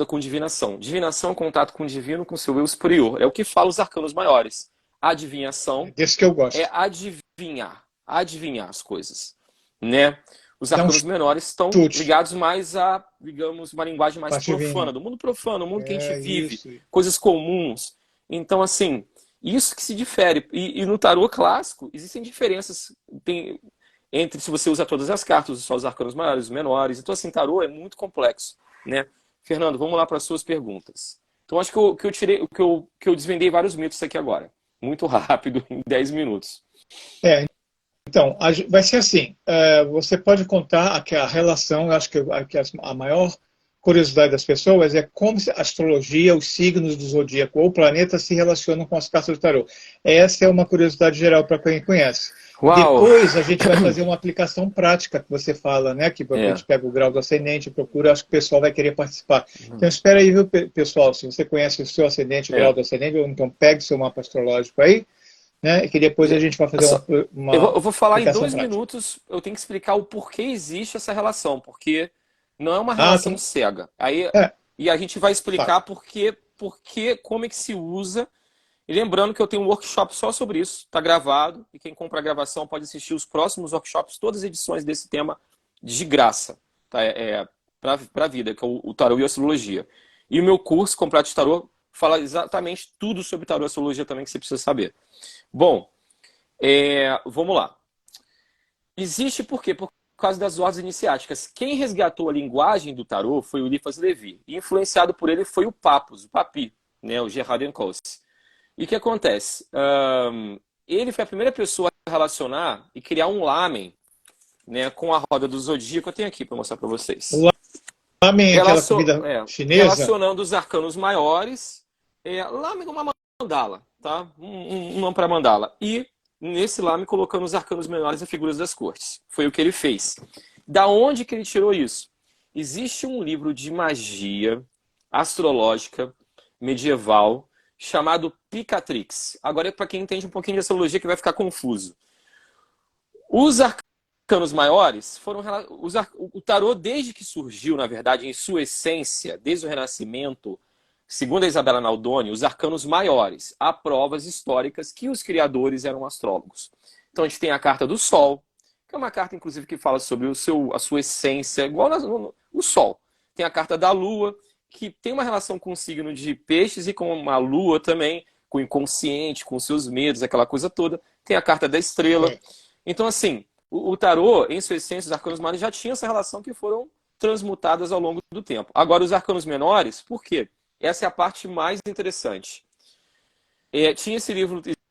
S2: com divinação. Divinação é contato com o divino, com seu eu superior. É o que fala os arcanos maiores. Adivinhação
S1: desse que eu gosto.
S2: É adivinhar as coisas. Né? Os
S1: Dá um
S2: arcanos menores estão
S1: chute.
S2: ligados mais a, digamos, uma linguagem mais
S1: Parte
S2: profana,
S1: divina.
S2: do mundo profano, o mundo que a gente
S1: É
S2: vive,
S1: isso.
S2: coisas comuns. Então, assim, isso que se difere. E no tarô clássico, existem diferenças entre se você usa todas as cartas, só os arcanos maiores, os menores. Então, assim, tarô é muito complexo, né? Fernando, vamos lá para as suas perguntas. Então, acho que eu tirei, que eu desvendei vários mitos aqui agora. Muito rápido, em 10 minutos.
S1: É, então, vai ser assim, você pode contar que a relação, eu acho que a maior curiosidade das pessoas é como a astrologia, os signos do zodíaco ou o planeta se relacionam com as cartas do tarô. Essa é uma curiosidade geral para quem conhece.
S2: Uau!
S1: Depois a gente vai fazer uma aplicação prática que você fala, né? Que a
S2: É.
S1: gente pega o grau do ascendente, procura, acho que o pessoal vai querer participar. Então espera aí, viu, pessoal? Se você conhece o seu ascendente, o grau
S2: É.
S1: do ascendente, então pegue seu mapa astrológico aí, né? Que depois a gente vai fazer
S2: Só-
S1: uma
S2: eu vou falar em
S1: aplicação
S2: dois
S1: prática.
S2: minutos, eu tenho que explicar o porquê existe essa relação, porque não é uma
S1: Ah,
S2: relação cega. Aí,
S1: é,
S2: e a gente vai
S1: fala.
S2: explicar como é que se usa. E lembrando que eu tenho um workshop só sobre isso, está gravado, e quem compra a gravação pode assistir os próximos workshops, todas as edições desse tema, de graça, tá? Para a vida, que é o tarô e a astrologia. E o meu curso, Completo de Tarô, fala exatamente tudo sobre tarô e astrologia também que você precisa saber. Bom, vamos lá. Existe por quê? Por causa das ordens iniciáticas. Quem resgatou a linguagem do tarô foi o Eliphas Levi. E influenciado por ele foi o Papus, o Papi, né, o Gerard Encausse. E o que acontece? Ele foi a primeira pessoa a relacionar e criar um lamen, né, com a roda do zodíaco. Eu tenho aqui para mostrar para vocês.
S1: O lamen, aquela comida chinesa.
S2: Relacionando os arcanos maiores. Lamen é uma mandala, tá? Um nome para mandala. E nesse lamen colocando os arcanos menores e figuras das cortes. Foi o que ele fez. Da onde que ele tirou isso? Existe um livro de magia astrológica medieval chamado Picatrix. Agora é para quem entende um pouquinho de astrologia que vai ficar confuso. Os arcanos maiores foram o tarô desde que surgiu, na verdade, em sua essência, desde o Renascimento, segundo a Isabela Naldoni, os arcanos maiores. Há provas históricas que os criadores eram astrólogos. Então a gente tem a carta do Sol, que é uma carta, inclusive, que fala sobre a sua essência, igual o Sol. Tem a carta da Lua, que tem uma relação com o signo de Peixes e com a Lua também, com o inconsciente, com seus medos, aquela coisa toda. Tem a carta da Estrela.
S1: É.
S2: Então, assim, o tarô, em sua essência, os arcanos maiores já tinham essa relação que foram transmutadas ao longo do tempo. Agora, os arcanos menores, por quê? Essa é a parte mais interessante. Existe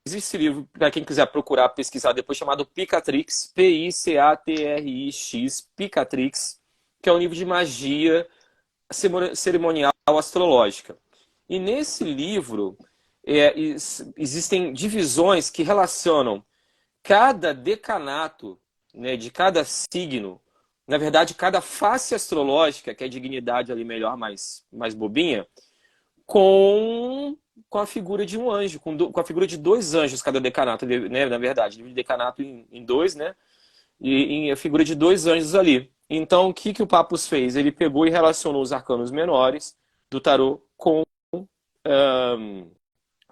S2: esse livro, para quem quiser procurar, pesquisar depois, chamado Picatrix, Picatrix, Picatrix, que é um livro de magia cerimonial astrológica. E nesse livro existem divisões que relacionam cada decanato, né, de cada signo, na verdade, cada face astrológica, que é a dignidade ali melhor, mais bobinha, com a figura de um anjo, com a figura de dois anjos cada decanato, né, na verdade, divide decanato em dois, né, e a figura de dois anjos ali. Então, o que o Papus fez? Ele pegou e relacionou os arcanos menores do tarô com...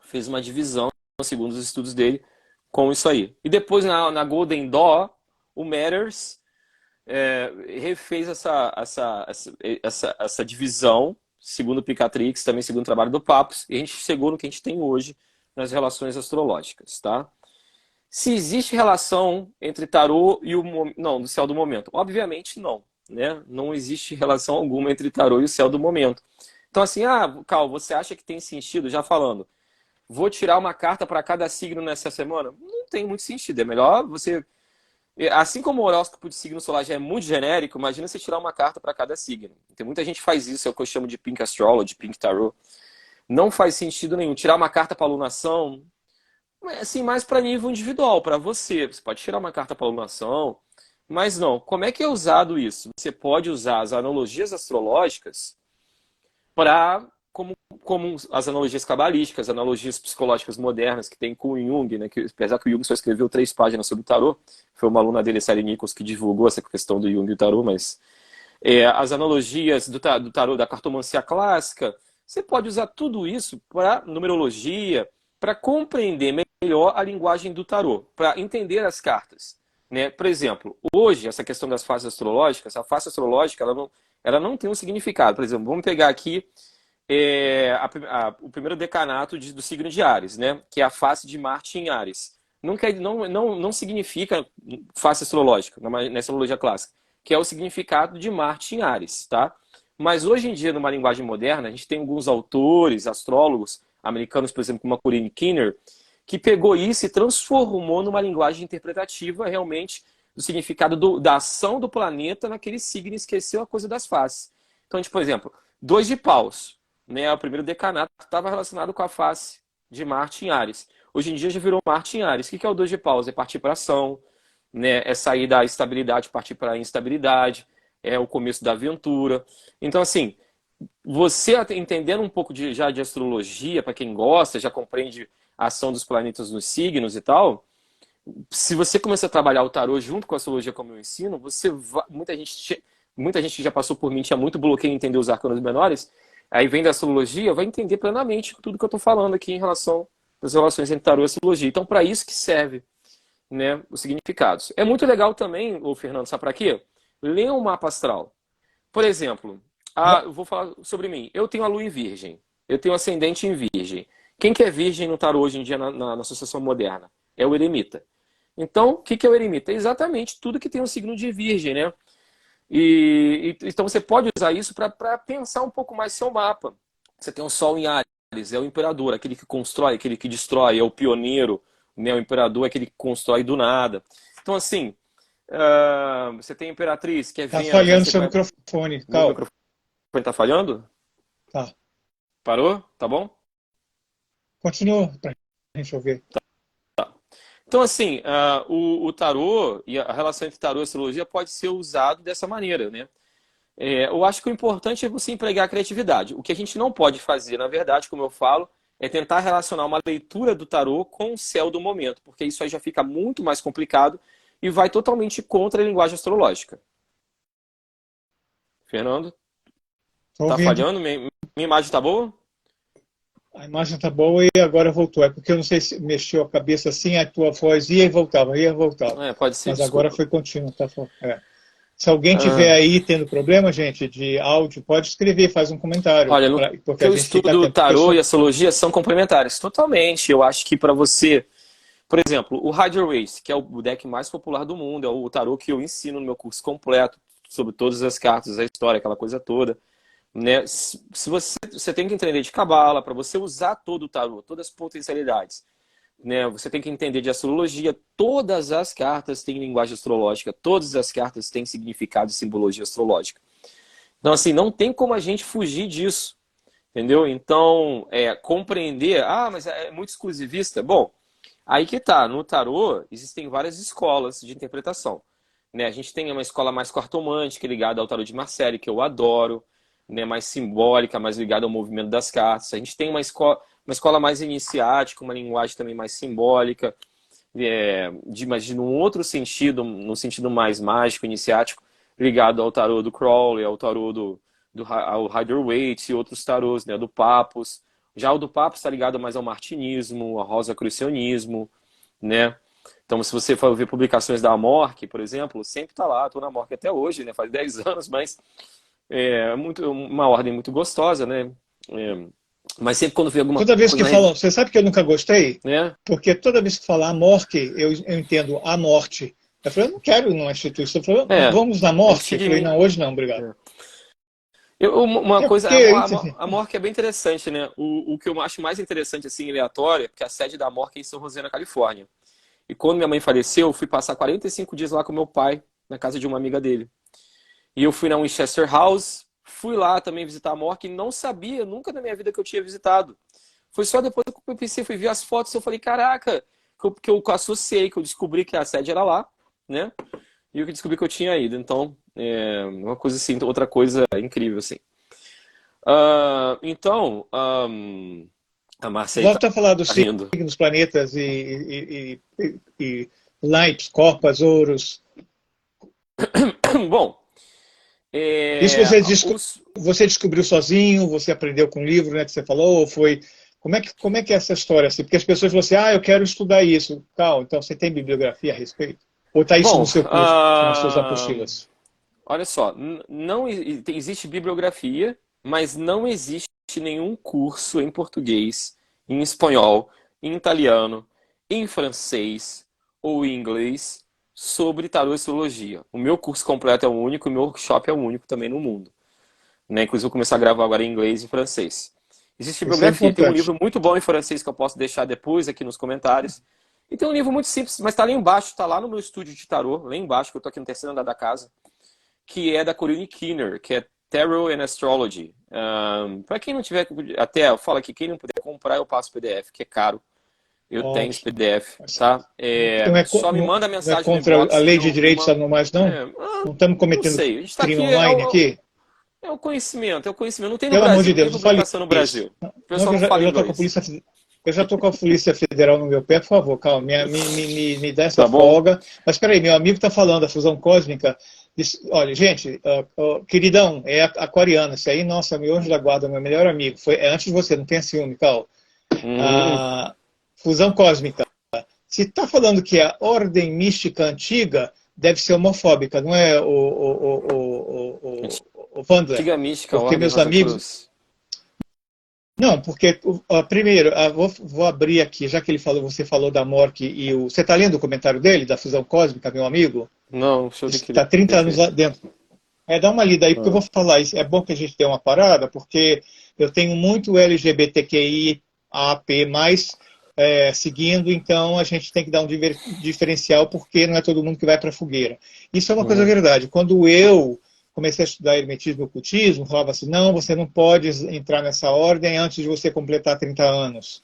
S2: fez uma divisão, segundo os estudos dele, com isso aí. E depois, na Golden Dawn, o Matters refez essa divisão, segundo o Picatrix, também segundo o trabalho do Papus, e a gente chegou no que a gente tem hoje nas relações astrológicas, tá? Se existe relação entre tarô e do céu do momento? Obviamente não, né? Não existe relação alguma entre tarô e o céu do momento. Então assim, Cal, você acha que tem sentido, já falando, vou tirar uma carta para cada signo nessa semana? Não tem muito sentido, é melhor você... Assim como o horóscopo de signo solar já é muito genérico, imagina você tirar uma carta para cada signo. Tem muita gente que faz isso, é o que eu chamo de Pink Astrology, Pink Tarot. Não faz sentido nenhum. Tirar uma carta para alunação... assim, mais para nível individual, para você. Você pode tirar uma carta para alunação, mas não. Como é que é usado isso? Você pode usar as analogias astrológicas como as analogias cabalísticas, analogias psicológicas modernas que tem com o Jung, né? Que, apesar que o Jung só escreveu 3 páginas sobre o tarô, foi uma aluna dele, Sally Nichols, que divulgou essa questão do Jung e o tarô, mas as analogias do tarô, da cartomancia clássica, você pode usar tudo isso para numerologia, para compreender melhor a linguagem do tarô, para entender as cartas. né? Por exemplo, hoje, essa questão das faces astrológicas, a face astrológica, ela não tem um significado. Por exemplo, vamos pegar aqui o primeiro decanato do signo de Áries, né? Que é a face de Marte em Áries. Não significa face astrológica, na astrologia clássica, que é o significado de Marte em Áries, tá? Mas hoje em dia, numa linguagem moderna, a gente tem alguns autores, astrólogos americanos, por exemplo, como a Corinne Kinner, que pegou isso e transformou numa linguagem interpretativa realmente do significado da ação do planeta naquele signo e esqueceu a coisa das faces. Então, por exemplo, 2 de paus, né, o primeiro decanato estava relacionado com a face de Marte em Áries. Hoje em dia já virou Marte em Áries. O que é o 2 de paus? É partir para ação, né, é sair da estabilidade, partir para a instabilidade, é o começo da aventura. Então, assim, você entendendo um pouco já de astrologia, para quem gosta, já compreende a ação dos planetas nos signos e tal, se você começar a trabalhar o tarô junto com a astrologia como eu ensino, muita gente que já passou por mim tinha muito bloqueio em entender os arcanos menores, aí vem da astrologia, vai entender plenamente tudo que eu estou falando aqui em relação às relações entre tarô e astrologia. Então, para isso que serve, né, os significados. É muito legal também, ô Fernando, sabe para quê? Ler um mapa astral. Por exemplo, eu vou falar sobre mim. Eu tenho a lua em virgem. Eu tenho ascendente em virgem. Quem que é virgem no tarô hoje em dia na associação moderna? É o eremita. Então, o que é o eremita? É exatamente tudo que tem um signo de virgem, né? Então você pode usar isso para pensar um pouco mais seu mapa. Você tem o sol em Áries, é o imperador, aquele que constrói, aquele que destrói, é o pioneiro, né? O imperador é aquele que constrói do nada. Então, assim, você tem a imperatriz, que é
S1: Tá
S2: Vênus.
S1: falhando seu microfone,
S2: Meu
S1: calma.
S2: microfone tá falhando?
S1: Tá.
S2: Parou? Tá bom?
S1: Continua pra gente ouvir.
S2: Então, assim, o tarô e a relação entre tarô e astrologia pode ser usado dessa maneira, né? Eu acho que o importante é você empregar a criatividade. O que a gente não pode fazer, na verdade, como eu falo, é tentar relacionar uma leitura do tarô com o céu do momento, porque isso aí já fica muito mais complicado e vai totalmente contra a linguagem astrológica. Fernando,
S1: Tô
S2: tá
S1: ouvindo.
S2: falhando? Minha imagem tá boa?
S1: A imagem tá boa e agora voltou. É porque eu não sei se mexeu a cabeça assim, a tua voz ia e voltava, ia e voltava.
S2: Pode ser,
S1: Mas agora
S2: desculpa.
S1: foi contínuo, tá? Se alguém tiver aí tendo problema, gente, de áudio, pode escrever, faz um comentário,
S2: Olha, no
S1: porque
S2: que
S1: a
S2: eu
S1: gente fica
S2: estudo
S1: atento. Porque
S2: tarô e astrologia são complementares, totalmente. Eu acho que para você, por exemplo, o Rider-Waite, que é o deck mais popular do mundo, é o tarô que eu ensino no meu curso completo, sobre todas as cartas, a história, aquela coisa toda, né? Se você tem que entender de cabala, para você usar todo o tarô, todas as potencialidades, né? Você tem que entender de astrologia, todas as cartas têm linguagem astrológica, todas as cartas têm significado e simbologia astrológica. Então, assim, não tem como a gente fugir disso, entendeu? Então, compreender, mas é muito exclusivista. Bom, aí que tá, no tarô existem várias escolas de interpretação, né? A gente tem uma escola mais cartomântica, ligada ao tarô de Marseille, que eu adoro, né? Mais simbólica, mais ligada ao movimento das cartas. A gente tem uma escola mais iniciática, uma linguagem também mais simbólica, mas num outro sentido, no sentido mais mágico, iniciático, ligado ao tarô do Crowley, ao tarô ao Rider-Waite e outros tarôs, né, do Papus. Já o do Papus está ligado mais ao martinismo, ao rosacrucianismo, né? Então, se você for ver publicações da Amorque, por exemplo, sempre está lá, estou na Amorque até hoje, né? Faz 10 anos, mas uma ordem muito gostosa, né? Mas sempre quando vê alguma
S1: toda vez
S2: coisa
S1: que falam, você sabe que eu nunca gostei?
S2: né?
S1: Porque toda vez que falar morte, eu entendo a morte. Eu falei, eu não quero ir numa instituição. Eu falei, vamos na morte? Eu falei, não, hoje não, obrigado.
S2: Uma coisa,
S1: Porque,
S2: a Mork é bem interessante, né? O que eu acho mais interessante, assim, aleatório, é que a sede da Mork é em São José, na Califórnia. E quando minha mãe faleceu, eu fui passar 45 dias lá com meu pai, na casa de uma amiga dele. E eu fui na Winchester House, fui lá também visitar a Mork e não sabia, nunca na minha vida que eu tinha visitado. Foi só depois que eu pensei, fui ver as fotos, eu falei, caraca, que eu associei, que eu descobri que a sede era lá, né? E eu descobri que eu tinha ido. Então, uma coisa assim, outra coisa incrível, assim. Então, a Marcela
S1: volta a falar dos
S2: tá rindo.
S1: signos, planetas e naipes, copas, ouros.
S2: Bom,
S1: Isso você descobriu sozinho, você aprendeu com o livro, né, que você falou, ou foi... Como é que é essa história? Assim? Porque as pessoas falam assim, eu quero estudar isso. Tal. Então, você tem bibliografia a respeito? Ou está isso no
S2: Bom,
S1: seu curso, nas suas apostilas?
S2: olha só, não existe bibliografia, mas não existe nenhum curso em português, em espanhol, em italiano, em francês ou em inglês sobre tarô e astrologia. O meu curso completo é o único, o meu workshop é o único também no mundo. Né? Inclusive, eu vou começar a gravar agora em inglês e francês. Existe
S1: Isso é
S2: bibliografia, tem um
S1: importante.
S2: livro muito bom em francês que eu posso deixar depois aqui nos comentários. E tem um livro muito simples, mas está lá embaixo, está lá no meu estúdio de tarô, lá embaixo, que eu estou aqui no terceiro andar da casa, que é da Corinne Keener, que é Tarot and Astrology. Para quem não tiver, até eu falo aqui, quem não puder comprar, eu passo o PDF, que é caro. Eu tenho esse
S1: Ótimo.
S2: PDF, tá?
S1: Não é,
S2: Só me manda
S1: não é
S2: mensagem no
S1: contra a
S2: inbox que
S1: lei de
S2: eu
S1: direitos
S2: mando.
S1: anomais, não? Não estamos
S2: Não
S1: cometendo
S2: sei. A gente está
S1: crime
S2: aqui,
S1: online aqui?
S2: é o conhecimento, é o conhecimento. Não tem no
S1: Pelo amor de
S2: Brasil, não tem
S1: Deus, não fale
S2: publicação no
S1: isso.
S2: Brasil. O
S1: Não,
S2: pessoal
S1: que
S2: não fala
S1: eu já estou com a
S2: inglês.
S1: polícia, eu já estou com a Polícia Federal no meu pé, por favor, calma, me dá essa
S2: Tá bom?
S1: folga. Mas espera aí, meu amigo está falando da fusão cósmica. Olha, gente, queridão, é aquariano, esse aí, nossa, meu anjo da guarda, meu melhor amigo. É antes de você, não tenha ciúme, Cal.
S2: Hum,
S1: A fusão cósmica. Se está falando que a ordem mística antiga deve ser homofóbica, não é, o Wandler?
S2: antiga mística,
S1: Porque
S2: Ordem
S1: meus
S2: Rosa
S1: amigos.
S2: Cruz.
S1: Não, porque primeiro, vou abrir aqui, já que você falou da Mork e o. Você está lendo o comentário dele, da fusão cósmica, meu amigo?
S2: Não, deixa eu ver
S1: Está
S2: aqui.
S1: 30 anos lá dentro. Dá uma lida aí, porque eu
S2: Ah,
S1: vou falar isso. É bom que a gente tenha uma parada, porque eu tenho muito LGBTQI, AP, seguindo, então a gente tem que dar um diferencial, porque não é todo mundo que vai para a fogueira. Isso é uma coisa
S2: uhum.
S1: verdade. Quando eu comecei a estudar hermetismo e ocultismo, falava assim, não, você não pode entrar nessa ordem antes de você completar 30 anos.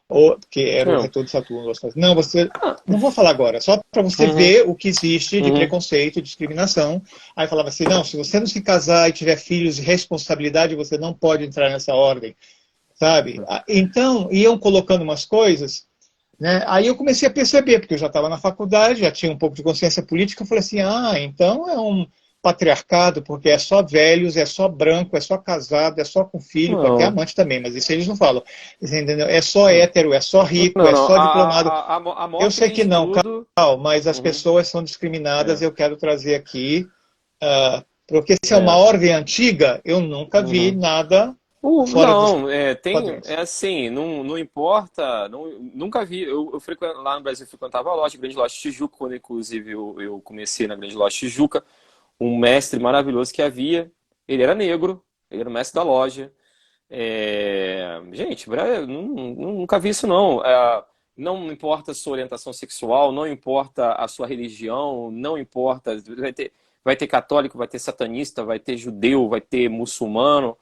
S1: Ou, que era o
S2: Não.
S1: retorno de Saturno. Não, você. Não vou falar agora, só para você
S2: Uhum,
S1: ver o que existe de
S2: uhum.
S1: preconceito, discriminação. Aí falava assim: não, se você não se casar e tiver filhos e responsabilidade, você não pode entrar nessa ordem, sabe? Então, iam colocando umas coisas, né? Aí eu comecei a perceber, porque eu já estava na faculdade, já tinha um pouco de consciência política, eu falei assim: então é um patriarcado, porque é só velhos, é só branco, é só casado, é só com filho, pode ter
S2: Não,
S1: amante também, mas isso eles não falam. Entendeu? É só hétero, é só rico,
S2: não,
S1: é
S2: não.
S1: só diplomado.
S2: A
S1: Eu
S2: morte
S1: sei
S2: vem
S1: que
S2: de
S1: não,
S2: tudo.
S1: Carl, mas as
S2: Uhum,
S1: pessoas são discriminadas,
S2: é,
S1: eu quero trazer aqui, porque se é uma
S2: é,
S1: ordem antiga, eu nunca vi
S2: uhum.
S1: nada fora dos
S2: Não,
S1: padrões.
S2: é assim, não importa, nunca vi, lá no Brasil eu frequentava a loja, Grande Loja Tijuca, quando inclusive eu comecei na Grande Loja Tijuca, um mestre maravilhoso que havia, ele era negro, ele era o mestre da loja. Gente, nunca vi isso não. Não importa a sua orientação sexual, não importa a sua religião, não importa, vai ter católico, vai ter satanista, vai ter judeu, vai ter muçulmano.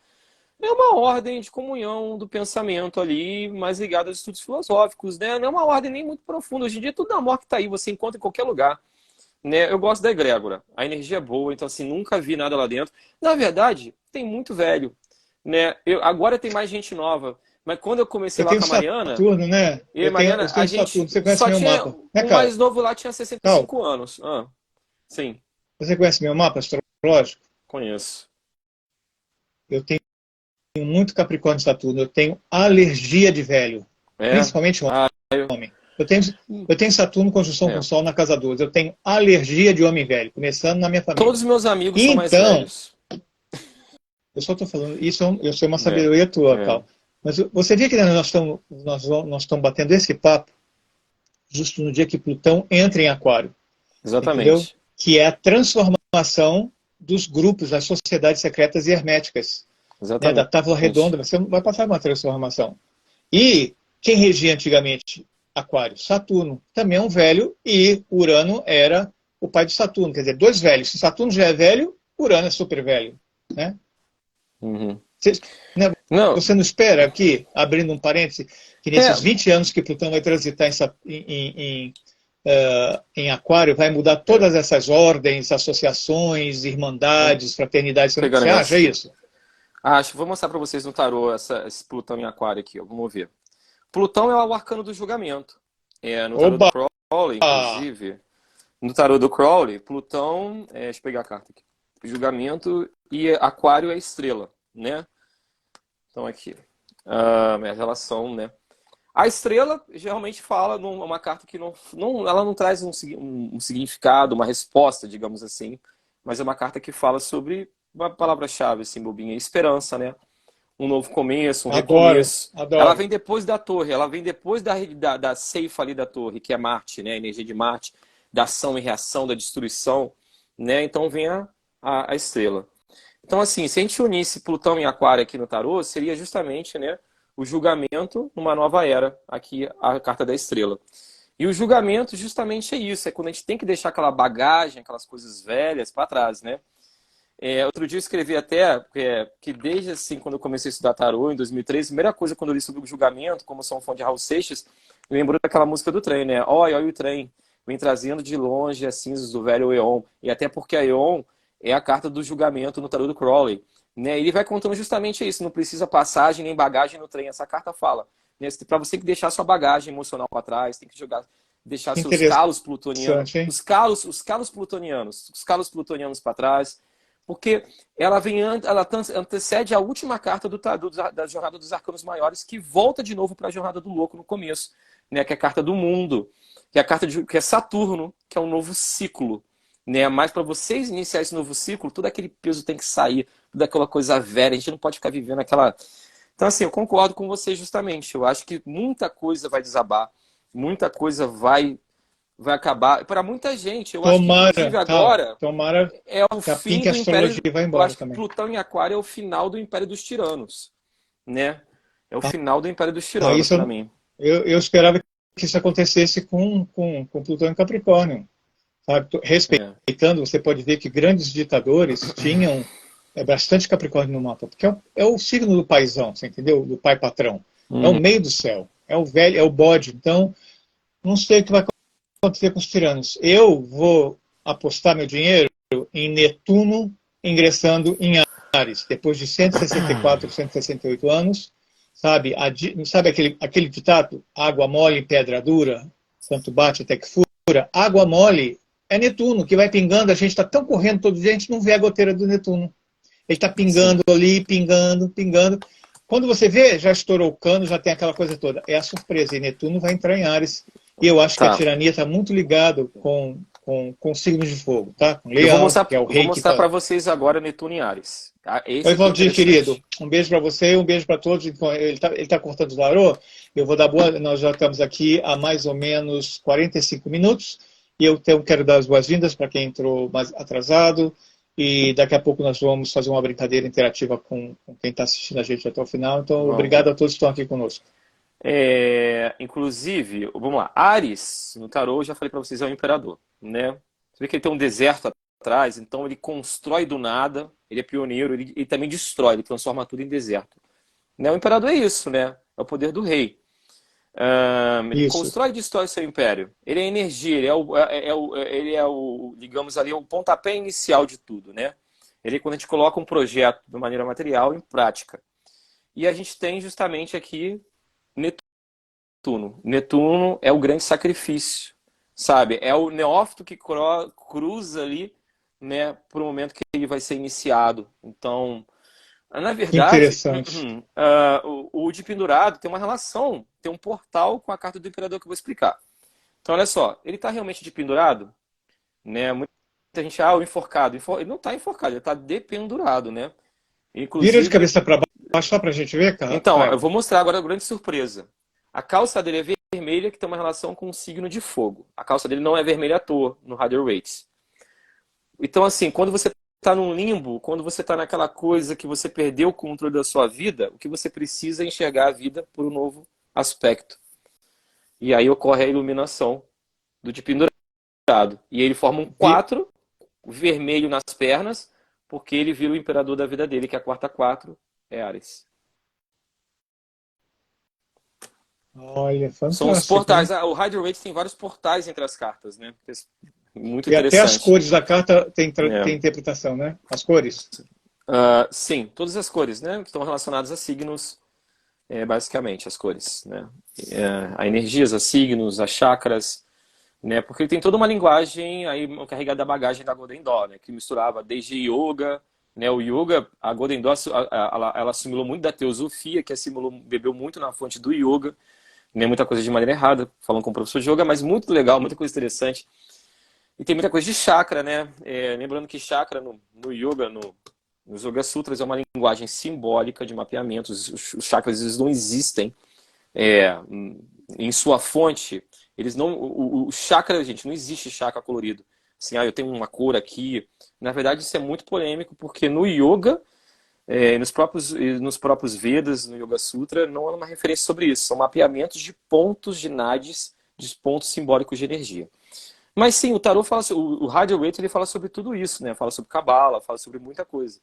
S2: É uma ordem de comunhão do pensamento ali, mais ligada aos estudos filosóficos, né? Não é uma ordem nem muito profunda. Hoje em dia, tudo na morte está aí, você encontra em qualquer lugar. Né? Eu gosto da egrégora, a energia é boa, então assim, nunca vi nada lá dentro. Na verdade, tem muito velho. Né? Agora tem mais gente nova. Mas quando eu comecei
S1: Eu
S2: lá
S1: tenho
S2: com a Mariana,
S1: Saturno, né?
S2: eu e a
S1: Eu
S2: Mariana, a
S1: tenho
S2: gente
S1: Saturno. Você conhece
S2: só
S1: meu
S2: tinha.
S1: mapa, né,
S2: O
S1: Cal?
S2: mais novo lá tinha sessenta e
S1: Cal,
S2: cinco anos. Sim,
S1: você conhece meu mapa astrológico?
S2: conheço.
S1: Eu tenho muito Capricórnio e Saturno. Eu tenho alergia de velho,
S2: É?
S1: principalmente
S2: Ah,
S1: homem. Eu tenho Saturno conjunção com
S2: é.
S1: Sol na casa 12. Eu tenho alergia de homem velho, começando na minha família.
S2: Todos os meus amigos são mais
S1: Então,
S2: velhos.
S1: eu só estou falando, isso eu sei uma
S2: É,
S1: sabedoria tua,
S2: é.
S1: Cal. Mas você vê que nós estamos batendo esse papo justo no dia que Plutão entra em Aquário, entendeu?
S2: Exatamente.
S1: Que é a transformação dos grupos, das sociedades secretas e herméticas, né? Da Távola
S2: Exatamente.
S1: Redonda, você vai passar uma transformação. E quem regia antigamente Aquário? Saturno. Também é um velho, e Urano era o pai de Saturno. Quer dizer, dois velhos. Se Saturno já é velho, Urano é super velho. Né?
S2: Uhum.
S1: Você, né,
S2: Não,
S1: você não espera aqui, abrindo um parêntese, que nesses
S2: é,
S1: 20 anos que Plutão vai transitar em Aquário, vai mudar
S2: é,
S1: todas essas ordens, associações,
S2: vamos
S1: irmandades, fraternidades.
S2: pegando
S1: Você acha
S2: negócio.
S1: isso?
S2: Vou mostrar para vocês no tarô esse Plutão em Aquário aqui, ó. Vamos ver. Plutão é o arcano do julgamento. No tarô do
S1: Oba!
S2: Crowley, inclusive, no tarô do Crowley, Plutão, deixa eu pegar a carta aqui. Julgamento e Aquário é estrela, né? Então aqui, minha relação, né? A estrela geralmente fala numa carta que ela não traz um significado, uma resposta, digamos assim, mas é uma carta que fala sobre uma palavra-chave, assim, bobinha, esperança, né? Um novo começo, um
S1: Adoro,
S2: recomeço. Ela
S1: adoro.
S2: vem depois da torre, ela vem depois da ceifa ali da torre, que é Marte, né? A energia de Marte, da ação e reação, da destruição, né? Então vem a estrela. Então, assim, se a gente unisse Plutão em Aquário aqui no tarô, seria justamente, né, o julgamento numa nova era, aqui a carta da estrela. E o julgamento justamente é isso, é quando a gente tem que deixar aquela bagagem, aquelas coisas velhas para trás, né? Outro dia eu escrevi até que desde assim, quando eu comecei a estudar tarô, em 2013, a primeira coisa quando eu li sobre o julgamento, como sou um fã de Raul Seixas, me lembrou daquela música do trem, né? Olha, olha o trem, vem trazendo de longe as cinzas do velho Eon. E até porque a Eon é a carta do julgamento no tarô do Crowley. Né? Ele vai contando justamente isso, não precisa passagem nem bagagem no trem. Essa carta fala, né? Para você tem que deixar sua bagagem emocional para trás, tem que deixar
S1: Que
S2: seus calos plutonianos,
S1: interessante, hein?
S2: os calos plutonianos para trás, porque ela antecede a última carta da Jornada dos Arcanos Maiores, que volta de novo para a Jornada do Louco no começo, né? Que é a carta do mundo, que é a carta que é Saturno, que é um novo ciclo. Né? Mas para vocês iniciar esse novo ciclo, todo aquele peso tem que sair, toda aquela coisa velha, a gente não pode ficar vivendo aquela. Então, assim, eu concordo com vocês justamente. Eu acho que muita coisa vai desabar, muita coisa vai acabar. Para muita gente, eu acho que, inclusive,
S1: Tomara, tá,
S2: agora
S1: tomara
S2: é o
S1: que a
S2: fim
S1: Pink
S2: do Império.
S1: Astrologia vá
S2: Eu
S1: embora
S2: acho que
S1: também.
S2: Plutão em Aquário é o final do Império dos Tiranos, né? É o final do Império dos
S1: Ah,
S2: Tiranos,
S1: isso
S2: para mim.
S1: eu esperava que isso acontecesse com Plutão em Capricórnio. Sabe?
S2: É.
S1: Respeitando, você pode ver que grandes ditadores tinham bastante Capricórnio no mapa, porque é o signo do paizão, você entendeu? Do pai patrão. É o
S2: Hum,
S1: meio do céu, é o velho, é o bode. Então, não sei o que vai acontecer com os tiranos. Eu vou apostar meu dinheiro em Netuno ingressando em Áries, depois de 164, 168 anos. Sabe aquele ditado? Água mole, pedra dura, tanto bate até que fura. Água mole é Netuno, que vai pingando, a gente está tão correndo todo dia, a gente não vê a goteira do Netuno. Ele está
S2: sim.
S1: pingando ali, pingando, pingando. Quando você vê, já estourou o cano, já tem aquela coisa toda. É a surpresa, e Netuno vai entrar em Ares. E eu acho que a
S2: Tá.
S1: tirania está muito ligado com signos de fogo, tá? Com
S2: Eu
S1: Leão, que é o
S2: vou
S1: rei que
S2: mostrar
S1: está.
S2: para vocês agora Netuno em Ares. Tá?
S1: Oi,
S2: Esse aqui é
S1: Valdir, querido.
S2: interessante.
S1: Um beijo para você, um beijo para todos. Então, ele tá cortando o larô. Eu vou dar boa. Nós já estamos aqui há mais ou menos 45 minutos. E quero dar as boas-vindas para quem entrou mais atrasado. E daqui a pouco nós vamos fazer uma brincadeira interativa com quem está assistindo a gente até o final. Então,
S2: Vamos.
S1: obrigado a todos que estão aqui conosco.
S2: Inclusive, vamos lá. Ares, no tarô, eu já falei para vocês, é o imperador, né? Você vê que ele tem um deserto atrás, então ele constrói do nada, ele é pioneiro, ele também destrói, ele transforma tudo em deserto. Né? O imperador é isso, né? É o poder do rei. Ele
S1: Isso.
S2: constrói e destrói seu império. Ele é energia, ele é o, digamos ali, o pontapé inicial de tudo, né? Ele é quando a gente coloca um projeto de maneira material em prática. E a gente tem justamente aqui Netuno. Netuno é o grande sacrifício, sabe? É o neófito que cruza ali, né, para o momento que ele vai ser iniciado. Então, na
S1: Que
S2: verdade,
S1: interessante.
S2: o de pendurado tem uma relação, tem um portal com a carta do imperador que eu vou explicar. Então, olha só, ele está realmente de pendurado, né? Muita gente, o enforcado. Ele não está enforcado, ele está dependurado, né?
S1: Vira de
S2: Inclusive,
S1: cabeça para baixo só para a gente ver,
S2: então, eu
S1: Caio.
S2: vou mostrar agora a grande surpresa. A calça dele é vermelha, que tem uma relação com o signo de fogo. A calça dele não é vermelha à toa no Rider-Waite. Então, assim, quando você está num limbo, quando você está naquela coisa que você perdeu o controle da sua vida, o que você precisa é enxergar a vida por um novo aspecto. E aí ocorre a iluminação do de pendurado. E ele forma um
S1: Vi-
S2: 4 vermelho nas pernas, porque ele vira o imperador da vida dele, que é a quarta 4, é Ares.
S1: Olha,
S2: São os
S1: fantástico,
S2: portais.
S1: hein?
S2: O Rider-Waite tem vários portais entre as cartas, né? Muito
S1: E até as
S2: interessante.
S1: cores da carta tem
S2: É.
S1: interpretação, né? As cores.
S2: Sim, todas as cores, né? Que estão relacionadas a signos, basicamente, as cores, né? A energias, a signos, a chakras, né? Porque ele tem toda uma linguagem aí carregada da bagagem da Golden Dawn, né? Que misturava desde yoga, né? O yoga, a Golden Dawn, ela assimilou muito da teosofia, que assimilou, bebeu muito na fonte do yoga, nem muita coisa de maneira errada, falando com o professor de yoga, mas muito legal, muita coisa interessante. E tem muita coisa de chakra, né? Lembrando que chakra no yoga, nos Yoga Sutras, é uma linguagem simbólica de mapeamento. Os chakras eles não existem em sua fonte. Eles não, o chakra, gente, não existe chakra colorido. Assim, eu tenho uma cor aqui. Na verdade, isso é muito polêmico, porque no yoga, nos próprios Vedas, no Yoga Sutra, não há uma referência sobre isso. São mapeamentos de pontos de nadis, de pontos simbólicos de energia. Mas sim, o tarô fala, o Rider-Waite ele fala sobre tudo isso, né? Fala sobre Cabala, fala sobre muita coisa.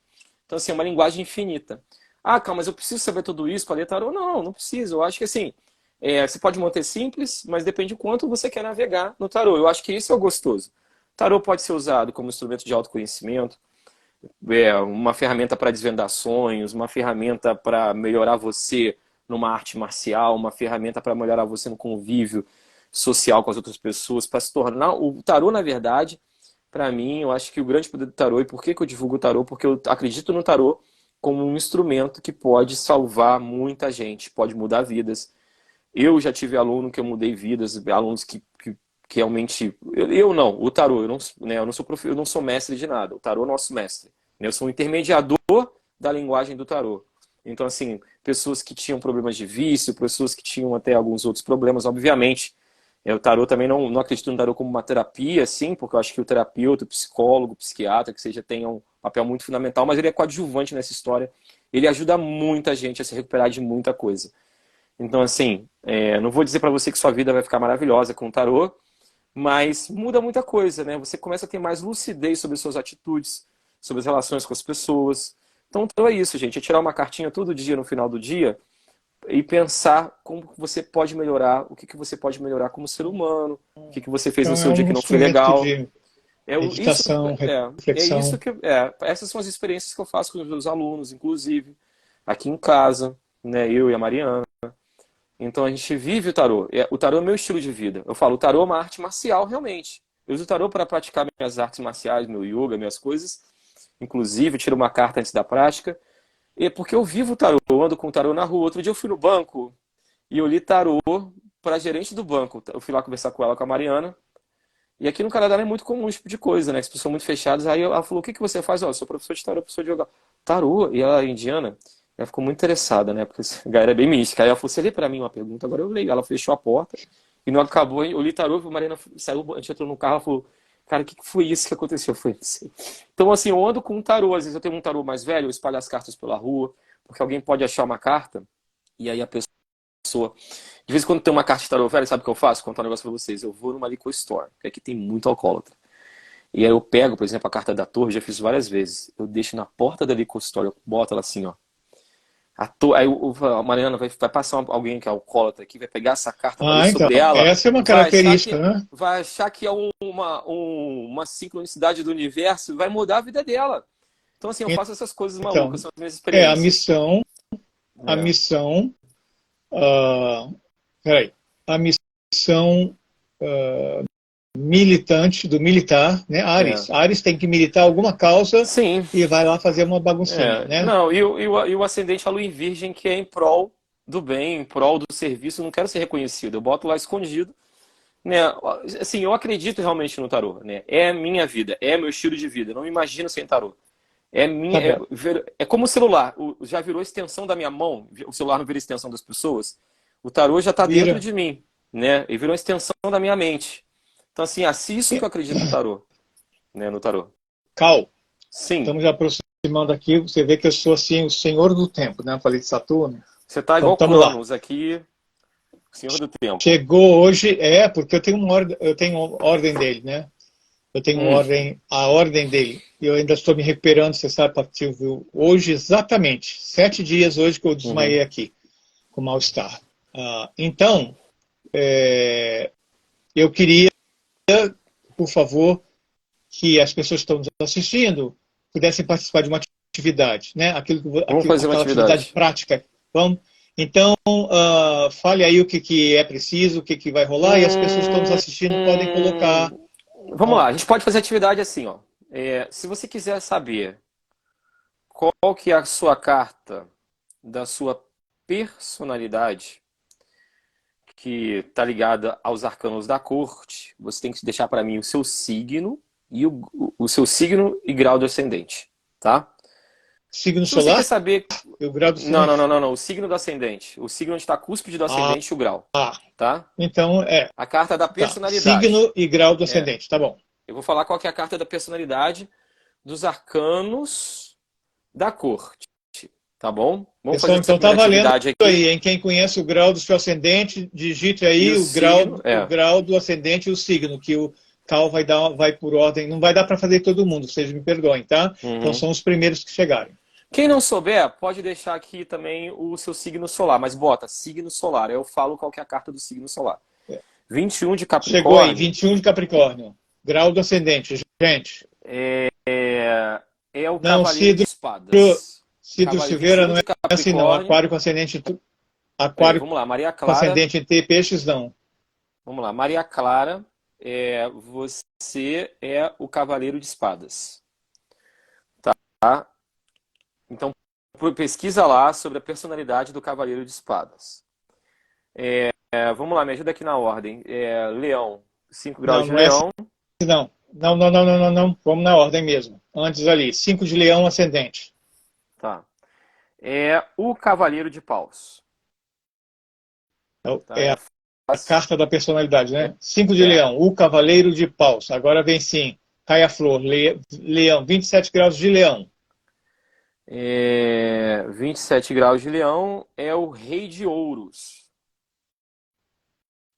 S2: Então, assim, é uma linguagem infinita. Ah, calma, mas eu preciso saber tudo isso para ler tarô? Não, não precisa. Eu acho que, assim, você pode manter simples, mas depende de quanto você quer navegar no tarô. Eu acho que isso é o gostoso. O tarô pode ser usado como instrumento de autoconhecimento, uma ferramenta para desvendar sonhos, uma ferramenta para melhorar você numa arte marcial, uma ferramenta para melhorar você no convívio social com as outras pessoas, para se tornar... O tarô, na verdade, para mim, eu acho que o grande poder do tarô, e por que eu divulgo o tarô? Porque eu acredito no tarô como um instrumento que pode salvar muita gente, pode mudar vidas. Eu já tive aluno que eu mudei vidas, alunos que realmente... Eu não, o tarô, eu não, né, eu não sou mestre de nada, o tarô é nosso mestre. Né, eu sou um intermediador da linguagem do tarô. Então, assim, pessoas que tinham problemas de vício, pessoas que tinham até alguns outros problemas, obviamente, o tarô também não acredito no tarô como uma terapia, assim, porque eu acho que o terapeuta, o psicólogo, o psiquiatra, que seja, tem um papel muito fundamental, mas ele é coadjuvante nessa história. Ele ajuda muita gente a se recuperar de muita coisa. Então, assim, não vou dizer para você que sua vida vai ficar maravilhosa com o tarô, mas muda muita coisa, né? Você começa a ter mais lucidez sobre suas atitudes, sobre as relações com as pessoas. Então é isso, gente. É tirar uma cartinha todo dia no final do dia e pensar como você pode melhorar, o que você pode melhorar como ser humano, o que você fez no
S1: Então é
S2: seu dia
S1: um
S2: que não foi
S1: instrumento
S2: legal.
S1: de
S2: Isso,
S1: meditação,
S2: é isso
S1: reflexão.
S2: que essas são as experiências que eu faço com os meus alunos, inclusive aqui em casa, né? Eu e a Mariana. Então a gente vive o tarô. O tarô é meu estilo de vida. Eu falo, o tarô é uma arte marcial, realmente. Eu uso o tarô para praticar minhas artes marciais, meu yoga, minhas coisas. Inclusive, tiro uma carta antes da prática. E porque eu vivo o tarô, eu ando com o tarô na rua. Outro dia eu fui no banco e eu li tarô para a gerente do banco. Eu fui lá conversar com ela, com a Mariana. E aqui no Canadá não é muito comum esse tipo de coisa, né? As pessoas são muito fechadas. Aí ela falou, o que você faz? Ó, eu sou professor de tarô, professor de yoga. Tarô? E ela é indiana. Ela ficou muito interessada, né? Porque essa galera é bem mística. Aí ela falou, você lê pra mim uma pergunta? Agora eu leio. Ela fechou a porta. E não acabou, eu li tarô, a Mariana saiu, a gente entrou no carro, ela falou, cara, o que foi isso que aconteceu? Foi isso. Então, assim, eu ando com um tarô. Às vezes eu tenho um tarô mais velho, eu espalho as cartas pela rua, porque alguém pode achar uma carta, e aí a pessoa... De vez em quando tem uma carta de tarô velha, sabe o que eu faço? Vou contar um negócio pra vocês. Eu vou numa liquor store, que aqui tem muito alcoólatra. E aí eu pego, por exemplo, a carta da torre, já fiz várias vezes. Eu deixo na porta da liquor store, eu boto ela assim, ó. Aí a Mariana vai passar alguém que é alcoólatra aqui, vai pegar essa carta, vai ler
S1: Ah, então,
S2: sobre ela,
S1: essa é uma
S2: vai achar
S1: característica,
S2: que,
S1: né?
S2: vai achar que é uma sincronicidade do universo, vai mudar a vida dela. Então, assim, eu faço essas coisas malucas,
S1: Então,
S2: são as minhas
S1: é a
S2: experiências.
S1: missão, a
S2: É,
S1: missão, ah, peraí, a missão militante do militar, né?
S2: é.
S1: Ares. Ares tem que militar alguma causa
S2: Sim,
S1: e vai lá fazer uma baguncinha, né?
S2: Não, e o ascendente a lua em virgem, que é em prol do bem, em prol do serviço, eu não quero ser reconhecido, eu boto lá escondido, né? Assim, eu acredito realmente no tarô, né? É a minha vida, é meu estilo de vida, eu não me imagino sem tarô. É minha,
S1: Tá bom.
S2: é como o celular, já virou extensão da minha mão, o celular não vira extensão das pessoas, o tarô já está dentro
S1: Vira.
S2: de mim, né? E virou extensão da minha mente. Então, assim, assim isso que eu acredito no tarô, né? No tarô.
S1: Cal,
S2: Sim,
S1: estamos aproximando aqui, você vê que eu sou assim o senhor do tempo, né? Eu falei de Saturno.
S2: você está
S1: Então,
S2: igual
S1: estamos lá.
S2: Cronos aqui, Senhor do Tempo.
S1: Chegou hoje, porque eu tenho eu tenho ordem dele, né? Eu tenho
S2: Hum,
S1: a ordem dele. E eu ainda estou me recuperando, você sabe, Pativo, hoje exatamente, 7 dias hoje que eu
S2: uhum.
S1: desmaiei aqui, com mal-estar. Então, eu queria, por favor, que as pessoas que estão nos assistindo pudessem participar de uma atividade, né?
S2: Vamos fazer uma
S1: Aquela atividade
S2: atividade.
S1: prática. Vamos? Então, fale aí o que é preciso, o que vai rolar, e as pessoas que estão nos
S2: Hum,
S1: assistindo podem colocar.
S2: hum. Vamos lá, a gente pode fazer atividade assim, ó. Se você quiser saber qual que é a sua carta da sua personalidade, que está ligada aos arcanos da corte, você tem que deixar para mim o seu signo e o seu signo e grau do ascendente, tá?
S3: Signo
S2: Se você quer
S3: solar
S2: saber...
S3: e o grau do
S2: Não, não,
S3: ascendente.
S2: não, não, não. O signo do ascendente. O signo onde está a cúspide do
S3: Ah,
S2: ascendente e o grau,
S3: ah.
S2: tá?
S3: Então,
S2: A carta da
S3: tá.
S2: personalidade.
S3: Signo e grau do
S2: É,
S3: ascendente, tá bom.
S2: eu vou falar qual que é a carta da personalidade dos arcanos da corte, tá bom? Vamos fazer
S3: Pessoal,
S2: essa
S3: então tá
S2: primeira
S3: valendo
S2: atividade aqui.
S3: aí, hein? Quem conhece o grau do seu ascendente, digite
S2: E
S3: aí
S2: o signo,
S3: o grau do ascendente e o signo, que o Cal vai por ordem. Não vai dar para fazer todo mundo, vocês me perdoem, tá? Então
S2: Uhum.
S3: são os primeiros que chegarem.
S2: Quem não souber, pode deixar aqui também o seu signo solar, mas bota signo solar. Eu falo qual que é a carta do signo solar. 21 de
S3: Chegou aí,
S2: Capricórnio
S3: 21 de Capricórnio. Grau do ascendente, gente.
S2: é o
S3: Não,
S2: Cavaleiro de Espadas.
S3: Cidro
S2: Cavaleiro
S3: Silveira
S2: 21
S3: não é
S2: de
S3: assim, não.
S2: Capricórnio.
S3: Aquário com ascendente,
S2: Peraí,
S3: aquário
S2: vamos lá. Maria
S3: com
S2: Clara.
S3: ascendente em T, peixes, não.
S2: Vamos lá. Maria Clara, você é o Cavaleiro de Espadas. Tá? Então, pesquisa lá sobre a personalidade do Cavaleiro de Espadas. Vamos lá, me ajuda aqui na ordem. Leão, 5 graus
S3: Não,
S2: de
S3: não é assim,
S2: Leão.
S3: não. Não, não, não, não, não, não. Vamos na ordem mesmo. Antes ali, 5 de Leão ascendente.
S2: Tá. É o Cavaleiro de Paus. Tá?
S3: É
S2: É
S3: a
S2: fácil.
S3: carta da personalidade, né? 5 de
S2: É.
S3: Leão, o Cavaleiro de Paus. Agora vem sim, cai a flor, Leão, 27 graus de Leão.
S2: 27 graus de Leão é o Rei de Ouros.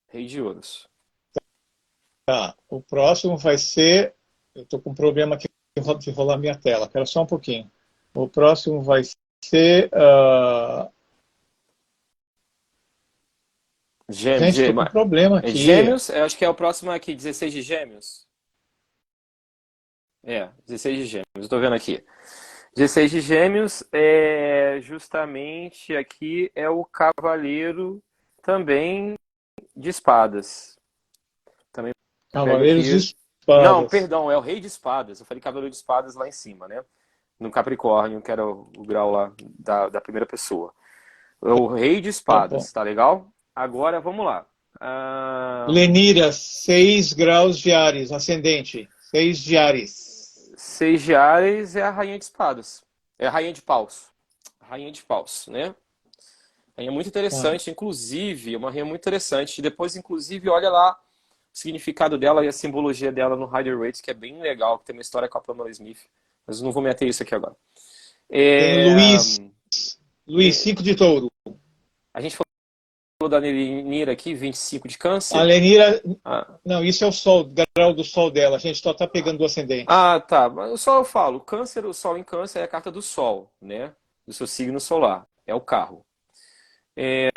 S2: Rei de Ouros.
S3: Tá. O próximo vai ser. Eu estou com um problema aqui de rolar minha tela. Quero só um pouquinho. O próximo vai ser. Gente, estou com um problema aqui.
S2: Gêmeos, eu acho que é o próximo aqui, 16 de Gêmeos. 16 de Gêmeos, eu tô vendo aqui. 16 de Gêmeos justamente aqui é o Cavaleiro também de Espadas. Também pega
S3: Cavaleiros de
S2: aqui. Não,
S3: Espadas.
S2: perdão, é o Rei de Espadas. Eu falei Cavaleiro de Espadas lá em cima, né? No Capricórnio, que era o grau lá da primeira pessoa. É o Rei de
S3: Tá bom.
S2: Espadas, tá legal? Agora vamos lá.
S3: Lenira, 6 graus de Áries, ascendente. 6 de Áries.
S2: 6 de Áries é a Rainha de Espadas. É a Rainha de Paus. Rainha de Paus, né? Rainha muito
S3: Tá.
S2: interessante, inclusive, é uma rainha muito interessante. Depois, inclusive, olha lá o significado dela e a simbologia dela no Rider-Waite, que é bem legal, que tem uma história com a Pamela Smith. Mas eu não vou meter isso aqui agora.
S3: Tem Luís, 5 de Touro.
S2: A gente falou da Lenira aqui, 25 de
S3: A
S2: Câncer.
S3: Lenira.
S2: Ah,
S3: Não, isso é o Sol, o grau do Sol dela. A gente só está pegando o ascendente.
S2: tá. Mas o Sol eu falo. Câncer, o Sol em Câncer é a carta do Sol, né? Do seu signo solar. É o carro.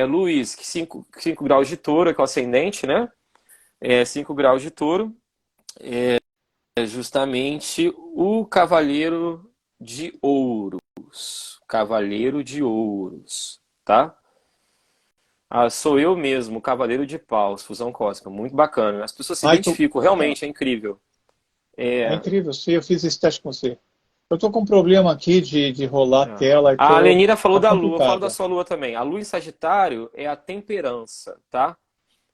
S2: Luiz, 5 graus de Touro, que é o ascendente, né? 5 graus de Touro. É justamente o Cavaleiro de Ouros. Cavaleiro de Ouros, tá? Sou eu mesmo, Cavaleiro de Paus, fusão cósmica. Muito bacana. As pessoas se
S3: Ai,
S2: identificam, realmente é incrível.
S3: é incrível, eu fiz esse teste com você. Eu estou com um problema aqui de rolar a
S2: É.
S3: tela e
S2: A Lenira falou
S3: tá
S2: da Lua, eu falo da
S3: complicado.
S2: sua Lua também. A Lua em Sagitário é a temperança, tá?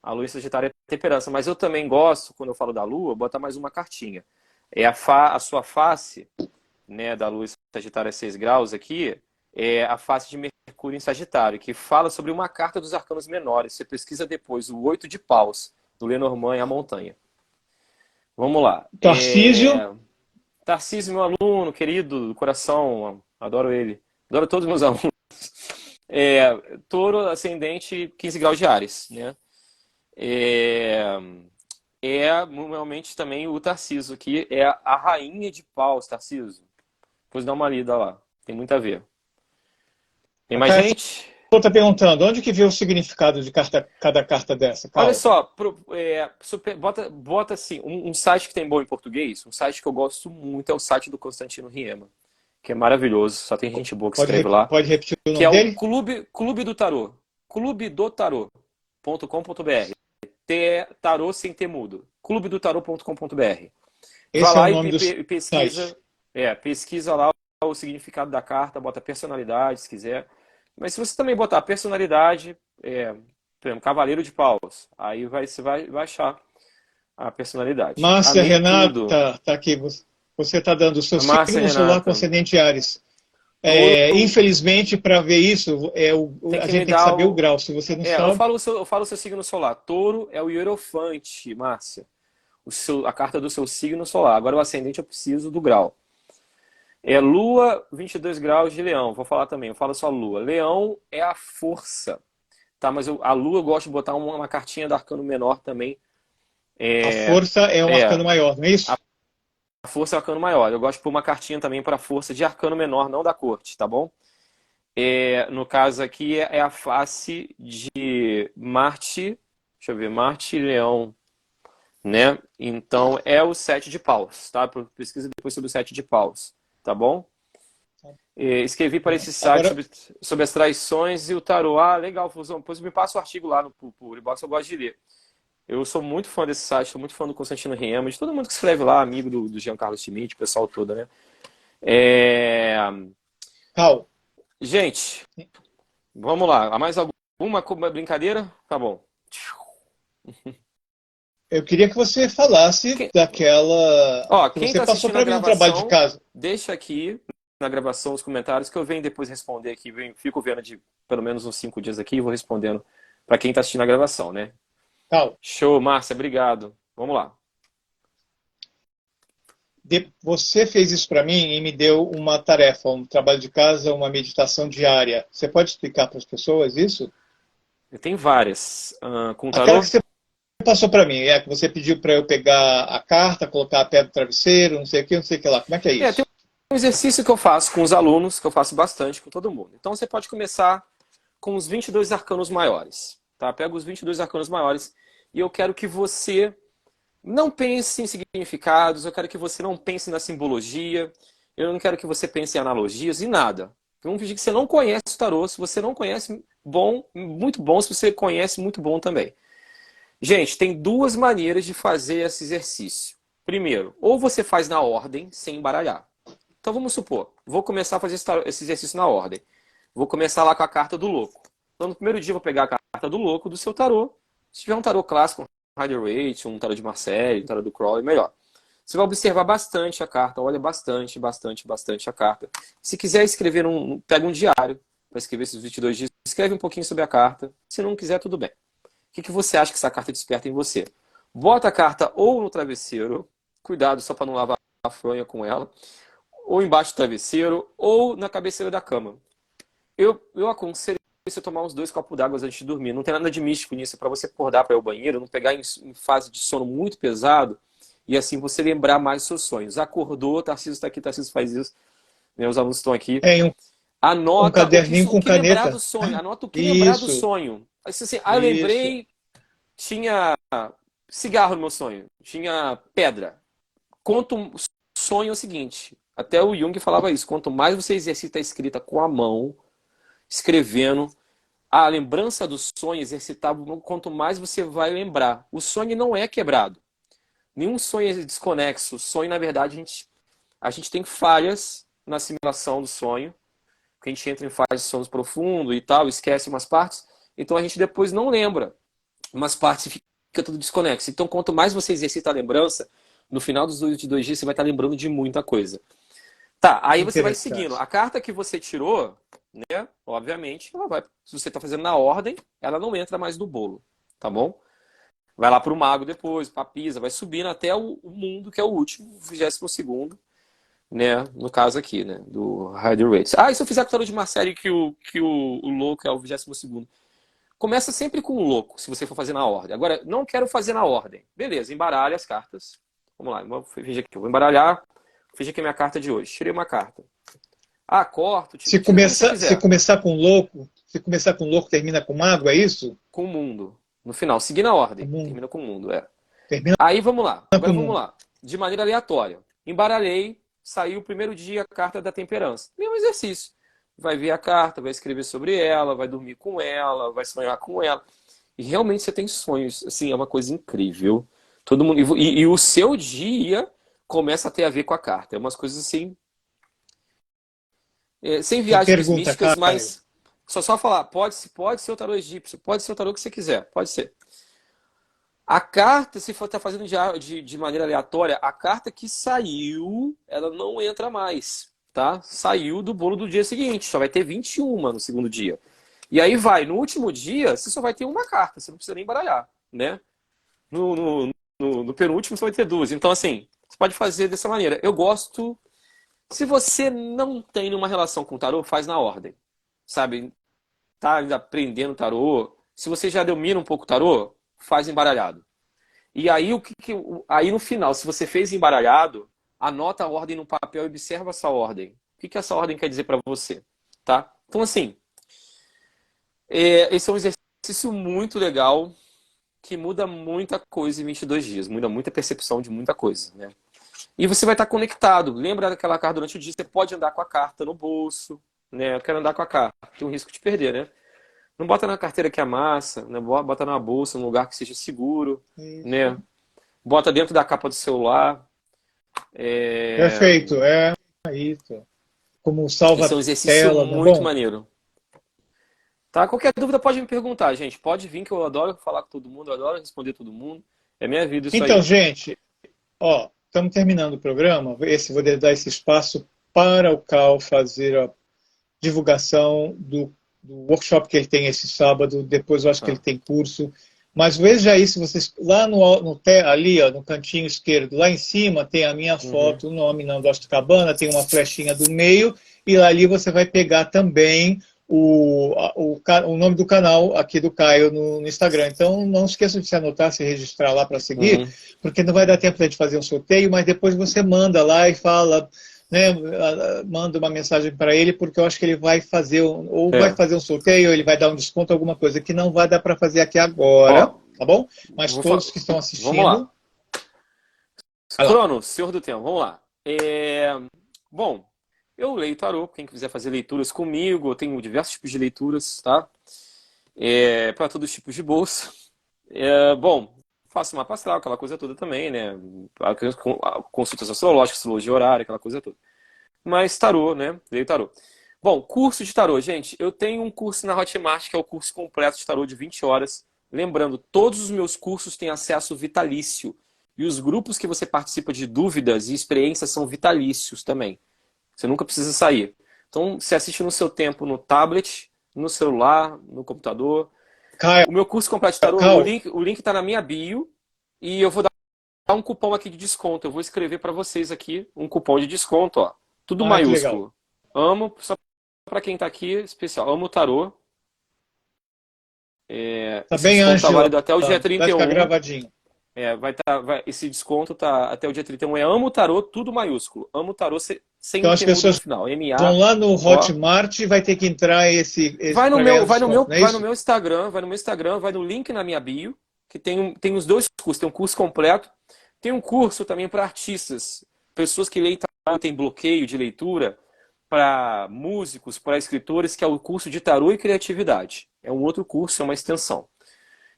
S2: A Lua em Sagitário é a temperança, mas eu também gosto, quando eu falo da Lua, botar mais uma cartinha. A sua face, né, da Lua em Sagitário é 6 graus aqui, é a face de Mercúrio em Sagitário, que fala sobre uma carta dos arcanos menores. Você pesquisa depois, o 8 de Paus, do Lenormand e a Montanha. Vamos lá.
S3: Tarcísio,
S2: Tarcísio, meu aluno, querido, do coração, adoro ele. Adoro todos os meus alunos. Touro, ascendente, 15 graus de Áries, né? Realmente também o Tarcísio, que é a rainha de paus, Tarcísio. Depois dá uma lida lá, tem muito a ver. Tem
S3: a
S2: mais
S3: Caia
S2: gente?
S3: está perguntando, onde que vê o significado de cada carta dessa,
S2: Olha
S3: Cal?
S2: só, bota assim, um site que tem bom em português, um site que eu gosto muito é o site do Constantino Riema, que é maravilhoso, só tem gente boa que escreve lá,
S3: Pode repetir o
S2: que
S3: nome
S2: é o
S3: dele?
S2: Clube do Tarô, clubedotarô.com.br, tarô sem ter mudo, clubedotarô.com.br. Vá
S3: Esse é o
S2: lá
S3: nome do
S2: e
S3: site.
S2: pesquisa lá o significado da carta, bota personalidade se quiser. Mas se você também botar personalidade, por exemplo, Cavaleiro de Paus. Aí você vai achar a personalidade.
S3: Márcia
S2: Amei tudo.
S3: Renata, tá aqui. Você está dando o seu
S2: Márcia
S3: signo solar com
S2: Renata.
S3: ascendente Áries.
S2: Touro
S3: Infelizmente, para ver isso,
S2: tem
S3: a
S2: que
S3: gente
S2: me
S3: tem que
S2: dar
S3: saber o
S2: o.
S3: grau. Se você não
S2: Eu
S3: sabe,
S2: falo o seu signo solar. Touro é o Hierofante, Márcia. A carta do seu signo solar. Agora o ascendente eu preciso do grau. Lua, 22 graus de Leão. Vou falar também, eu falo só Lua. Leão é a força. Tá, mas a Lua eu gosto de botar uma cartinha do arcano menor também.
S3: a
S2: É,
S3: força é um
S2: é,
S3: arcano maior, não é isso?
S2: a força é o arcano maior. Eu gosto de pôr uma cartinha também para a força de arcano menor, não da corte, tá bom? No caso aqui é a face de Marte. Deixa eu ver, Marte e Leão, né? Então é o 7 de paus, tá? Pesquisa depois sobre o 7 de paus, tá bom? Escrevi para esse site
S3: Agora,
S2: sobre as traições e o tarô. Ah, legal, Fusão. Depois me passa o artigo lá no Uribox, eu gosto de ler. Eu sou muito fã desse site, sou muito fã do Constantino Riemann, de todo mundo que escreve lá, amigo do Giancarlo Schmidt, o pessoal todo, né?
S3: Cal,
S2: Gente, vamos lá. Há mais alguma brincadeira? Tá bom.
S3: eu queria que você falasse
S2: Quem,
S3: daquela que
S2: quem
S3: você
S2: tá
S3: passou
S2: assistindo a
S3: para mim no trabalho de
S2: gravação,
S3: casa.
S2: deixa aqui na gravação os comentários que eu venho depois responder aqui. Fico vendo de pelo menos uns 5 dias aqui e vou respondendo para quem tá assistindo a gravação, né?
S3: Cal,
S2: Show, Márcia, obrigado. Vamos lá.
S3: você fez isso para mim e me deu uma tarefa, um trabalho de casa, uma meditação diária. Você pode explicar para as pessoas isso?
S2: Tem várias. Com
S3: Aquela
S2: tarô?
S3: que você passou para mim, que você pediu para eu pegar a carta, colocar a pé do travesseiro, não sei o que, não sei o que lá. Como é que é
S2: Tem
S3: isso?
S2: um exercício que eu faço com os alunos, que eu faço bastante com todo mundo. Então você pode começar com os 22 arcanos maiores. Tá? Pega os 22 arcanos maiores e eu quero que você não pense em significados, eu quero que você não pense na simbologia, eu não quero que você pense em analogias e nada. Vamos fingir que você não conhece o tarô. Se você não conhece, bom, muito bom. Se você conhece, muito bom também. Gente, tem duas maneiras de fazer esse exercício. Primeiro, ou você faz na ordem, sem embaralhar. Então vamos supor, vou começar a fazer esse exercício na ordem. Vou começar lá com a carta do louco. Então no primeiro dia eu vou pegar a carta do louco do seu tarô. Se tiver um tarô clássico, um Rider-Waite, um tarô de Marseille, um tarô do Crowley, melhor. Você vai observar bastante a carta, olha bastante a carta. Se quiser escrever, pega um diário para escrever esses 22 dias, escreve um pouquinho sobre a carta. Se não quiser, tudo bem. O que você acha que essa carta desperta em você? Bota a carta ou no travesseiro, cuidado só para não lavar a fronha com ela, ou embaixo do travesseiro, ou na cabeceira da cama. Eu aconselho você tomar uns 2 copos d'água antes de dormir. Não tem nada de místico nisso, para você acordar para ir ao banheiro, não pegar em fase de sono muito pesado, e assim você lembrar mais dos seus sonhos. Acordou, Tarcísio está aqui, Tarcísio faz isso, meus alunos estão aqui.
S3: Um
S2: Anota
S3: caderninho com
S2: o que lembrar
S3: caneta.
S2: do sonho. Anota o que lembrar do
S3: Isso,
S2: sonho. Assim, eu
S3: isso.
S2: lembrei, tinha cigarro no meu sonho, tinha pedra. Sonho é o seguinte, até o Jung falava isso, quanto mais você exercita a escrita com a mão, escrevendo, a lembrança do sonho exercitável, quanto mais você vai lembrar. O sonho não é quebrado. Nenhum sonho é desconexo. O sonho, na verdade, a gente tem falhas na assimilação do sonho, porque a gente entra em fase de sono profundo e tal, esquece umas partes, então a gente depois não lembra umas partes e fica tudo desconexo. Então, quanto mais você exercita a lembrança, no final dos 22 dias você vai estar lembrando de muita coisa. Tá, aí você vai seguindo. A carta que você tirou, né, obviamente, ela vai, se você está fazendo na ordem, ela não entra mais no bolo, tá bom? Vai lá para o mago depois, para a Pisa, vai subindo até o mundo, que é o último, o 22º, né, no caso aqui, né, do Rider-Waite. E se eu fizer com o tarô de Marseille que o louco é o 22º? Começa sempre com o louco, se você for fazer na ordem. Agora, não quero fazer na ordem. Beleza, embaralha as cartas. Vamos lá, veja aqui, eu vou embaralhar. Veja aqui a minha carta de hoje. Tirei uma carta. Corto,
S3: Se começar com louco, termina com mago, é isso?
S2: Com o mundo. No final, seguir na ordem. Termina com o mundo,
S3: Termina
S2: Aí vamos lá. Agora
S3: com
S2: vamos lá. De maneira aleatória. Embaralhei, saiu o primeiro dia a carta da temperança. Mesmo exercício. Vai ver a carta, vai escrever sobre ela, vai dormir com ela, vai sonhar com ela. E realmente você tem sonhos. Assim, é uma coisa incrível. Todo mundo e o seu dia começa a ter a ver com a carta. É umas coisas assim, sem viagens místicas, mas Só falar, pode ser o tarô egípcio, pode ser o tarô que você quiser, pode ser. A carta, se for tá fazendo de maneira aleatória, a carta que saiu, ela não entra mais, tá? Saiu do bolo do dia seguinte, só vai ter 21 no segundo dia. E aí vai, no último dia, você só vai ter uma carta, você não precisa nem baralhar, né? No penúltimo você vai ter duas. Então, assim, você pode fazer dessa maneira. Eu gosto. Se você não tem nenhuma relação com o tarô, faz na ordem. Sabe? Tá ainda aprendendo tarô. Se você já domina um pouco o tarô, faz embaralhado. E aí, aí no final, se você fez embaralhado, anota a ordem no papel e observa essa ordem. O que essa ordem quer dizer para você? Tá? Então, assim, esse é um exercício muito legal que muda muita coisa em 22 dias. Muda muita percepção de muita coisa, né? E você vai estar conectado. Lembra daquela carta durante o dia? Você pode andar com a carta no bolso, né? Eu quero andar com a carta. Tem um risco de perder, né? Não bota na carteira que amassa, né? Bota na bolsa, num lugar que seja seguro,
S3: Isso.
S2: né? Bota dentro da capa do celular.
S3: Perfeito, isso. Como
S2: Esse é um
S3: salva-tela,
S2: exercício
S3: né?
S2: muito
S3: Bom,
S2: maneiro. Tá? Qualquer dúvida pode me perguntar, gente. Pode vir que eu adoro falar com todo mundo, eu adoro responder todo mundo. É minha vida isso
S3: então,
S2: aí.
S3: gente, ó, estamos terminando o programa. Vou dar esse espaço para o Cal fazer a divulgação do workshop que ele tem esse sábado. Depois eu acho que ele tem curso. Mas veja aí se vocês lá ali, ó, no cantinho esquerdo, lá em cima tem a minha foto, o nome Nando Cabana, tem uma flechinha do meio e ali você vai pegar também o nome do canal aqui do Caio no Instagram. Então não esqueça de se anotar, se registrar lá para seguir, porque não vai dar tempo de a gente fazer um sorteio, mas depois você manda lá e fala, né, manda uma mensagem para ele, porque eu acho que ele vai fazer, vai fazer um sorteio, ou ele vai dar um desconto, alguma coisa que não vai dar para fazer aqui agora, tá bom? Mas todos que estão assistindo...
S2: Vamos lá. Crono, Senhor do Tempo, vamos lá. Bom, eu leio tarô, quem quiser fazer leituras comigo, eu tenho diversos tipos de leituras, tá? Para todos os tipos de bolsa. Bom, faço mapa astral, aquela coisa toda também, né? Consultas astrológicas, astrologia horária, aquela coisa toda. Mas tarô, né? Leio tarô. Bom, curso de tarô, gente. Eu tenho um curso na Hotmart, que é o curso completo de tarô de 20 horas. Lembrando, todos os meus cursos têm acesso vitalício. E os grupos que você participa de dúvidas e experiências são vitalícios também. Você nunca precisa sair. Então, você assiste no seu tempo no tablet, no celular, no computador.
S3: Caio,
S2: O meu curso completo de tarô, o link está na minha bio. E eu vou dar um cupom aqui de desconto. Eu vou escrever para vocês aqui um cupom de desconto, ó. Tudo maiúsculo. Amo, só para quem está aqui, especial. Amo o tarô.
S3: Tá
S2: esse
S3: bem,
S2: desconto está
S3: Ângela.
S2: válido até o dia 31.
S3: Vai ficar gravadinho.
S2: Esse desconto tá até o dia 31. Amo o tarô, tudo maiúsculo. Amo o tarô sem
S3: então as pessoas
S2: no final.
S3: vão lá no Hotmart e vai ter que entrar esse
S2: vai no meu Instagram, vai no link na minha bio, que tem os dois cursos, tem um curso completo, tem um curso também para artistas, pessoas que leem tarô, tem bloqueio de leitura, para músicos, para escritores, que é o curso de tarô e criatividade. É um outro curso, é uma extensão.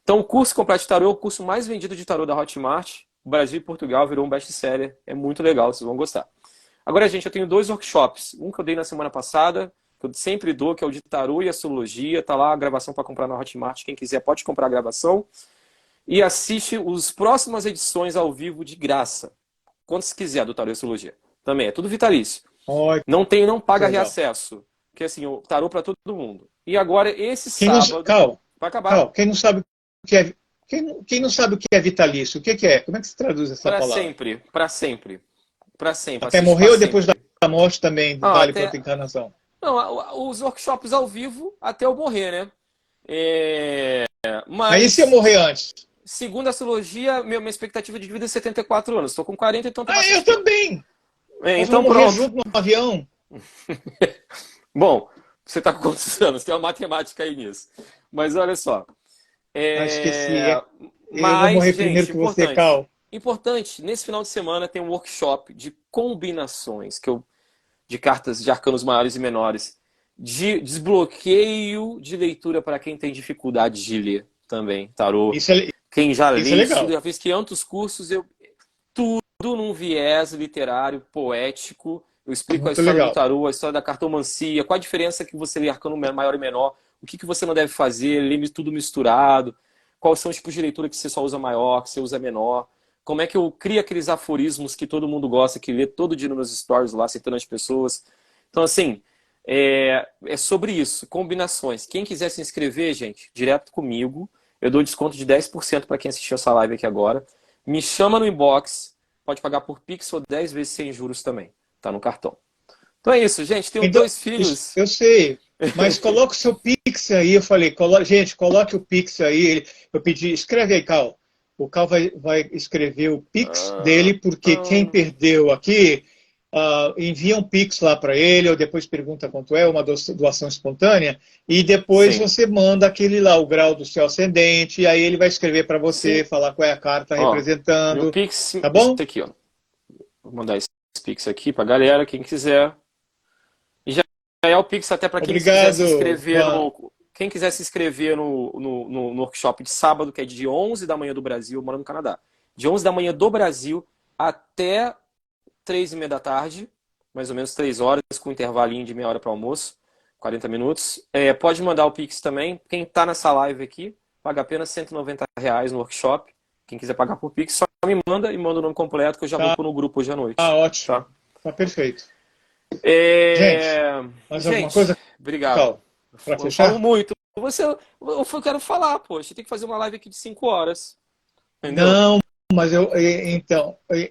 S2: Então, o curso completo de tarô é o curso mais vendido de tarô da Hotmart. O Brasil e Portugal virou um best-seller. É muito legal, vocês vão gostar. Agora, gente, eu tenho 2 workshops. Um que eu dei na semana passada, que eu sempre dou, que é o de tarô e astrologia. Tá lá a gravação para comprar na Hotmart. Quem quiser pode comprar a gravação. E assiste as próximas edições ao vivo de graça. Quantos quiser do tarô e astrologia. Também, é tudo vitalício. Não paga reacesso. Porque assim, o tarô para todo mundo. E agora, esse sábado...
S3: vai acabar. Quem não sabe quem não sabe o que é vitalício, o que é? Como é que se traduz essa palavra?
S2: Para sempre.
S3: Até morrer ou depois da morte também vale para outra encarnação?
S2: Não, os workshops ao vivo até eu morrer, né?
S3: Mas e se eu morrer antes?
S2: Segundo a astrologia, minha expectativa de vida é 74 anos. Estou com 40, então...
S3: eu também!
S2: Então
S3: morrer junto no avião.
S2: Bom, você está com quantos anos? Tem uma matemática aí nisso. Mas olha só...
S3: esqueci. Eu vou morrer primeiro que você, Cal.
S2: Importante, nesse final de semana tem um workshop de combinações de cartas de arcanos maiores e menores, de desbloqueio de leitura para quem tem dificuldade de ler também, tarô. Quem já lê, já fez 500 cursos, tudo num viés literário, poético, Eu explico a
S3: Muito
S2: história do
S3: legal.
S2: tarô, a história da cartomancia, qual a diferença que você lê arcano maior e menor, o que você não deve fazer, lê tudo misturado, quais são os tipos de leitura que você só usa maior, que você usa menor, como é que eu crio aqueles aforismos que todo mundo gosta, que lê todo dia nos stories lá, citando as pessoas. Então, assim, é sobre isso, combinações. Quem quiser se inscrever, gente, direto comigo, eu dou desconto de 10% para quem assistiu essa live aqui agora. Me chama no inbox, pode pagar por Pix ou 10 vezes sem juros também. Tá no cartão. Então é isso, gente. Tenho
S3: Então,
S2: 2 filhos.
S3: eu sei, mas coloca o seu Pix aí. Eu falei, gente, coloque o Pix aí. Eu pedi, escreve aí, Cal. O Cal vai escrever o Pix
S2: Ah,
S3: dele, porque quem perdeu aqui, envia um Pix lá para ele, ou depois pergunta quanto é, uma doação espontânea, e depois
S2: sim.
S3: você manda aquele lá, o grau do seu ascendente, e aí ele vai escrever para você,
S2: Sim.
S3: falar qual é a carta
S2: Ó, meu
S3: representando,
S2: Pix,
S3: tá
S2: esse
S3: bom?
S2: aqui, ó. Vou mandar esse Pix aqui pra galera, quem quiser. E já é o Pix até para quem quiser se
S3: Obrigado,
S2: inscrever
S3: Juan.
S2: no. Quem quiser se inscrever no workshop de sábado, que é de 11 da manhã do Brasil, morando no Canadá. De 11 da manhã do Brasil até 3h30 da tarde, mais ou menos 3 horas, com um intervalinho de meia hora para almoço, 40 minutos. Pode mandar o Pix também. Quem está nessa live aqui, paga apenas R$ 190 no workshop. Quem quiser pagar por Pix, só me manda e manda o nome completo, que eu já vou
S3: Tá,
S2: pôr no grupo hoje à noite. Tá?
S3: ótimo. Tá perfeito. Gente, mais alguma
S2: Gente,
S3: coisa,
S2: obrigado.
S3: Cal, para
S2: Eu falo
S3: fechar?
S2: muito. Eu quero falar, poxa, tem que fazer uma live aqui de 5 horas. Entendeu?
S3: Não, mas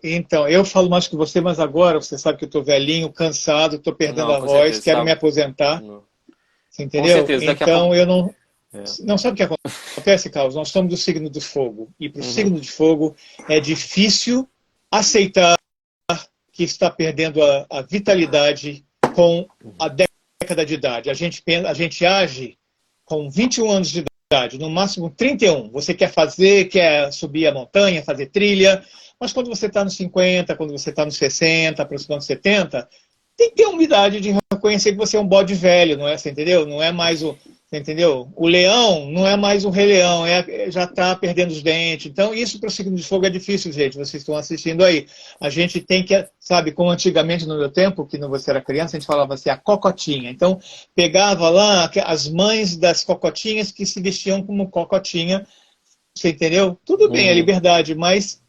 S3: então, eu falo mais que você, mas agora você sabe que eu estou velhinho, cansado, estou perdendo
S2: Não,
S3: a
S2: com
S3: voz,
S2: certeza.
S3: quero me
S2: Tá...
S3: aposentar,
S2: Não.
S3: você
S2: Com
S3: entendeu?
S2: certeza. Daqui a pouco.
S3: Então, eu não.
S2: É.
S3: Não sabe o que acontece, Carlos? Nós somos do signo do fogo. E para o
S2: Uhum.
S3: signo de fogo é difícil aceitar que está perdendo a vitalidade com a década de idade. A gente age com 21 anos de idade, no máximo 31. Você quer subir a montanha, fazer trilha, mas quando você está nos 50, quando você está nos 60, aproximando 70, tem que ter uma idade de reconhecer que você é um bode velho, não é? Você entendeu? Não é mais o. Você entendeu? O leão não é mais o rei leão, já está perdendo os dentes. Então, isso para o signo de fogo é difícil, gente. Vocês estão assistindo aí. A gente tem que, sabe, como antigamente no meu tempo, que você era criança, a gente falava assim, a cocotinha. Então, pegava lá as mães das cocotinhas que se vestiam como cocotinha. Você entendeu? Tudo bem, é
S2: Uhum.
S3: liberdade, mas,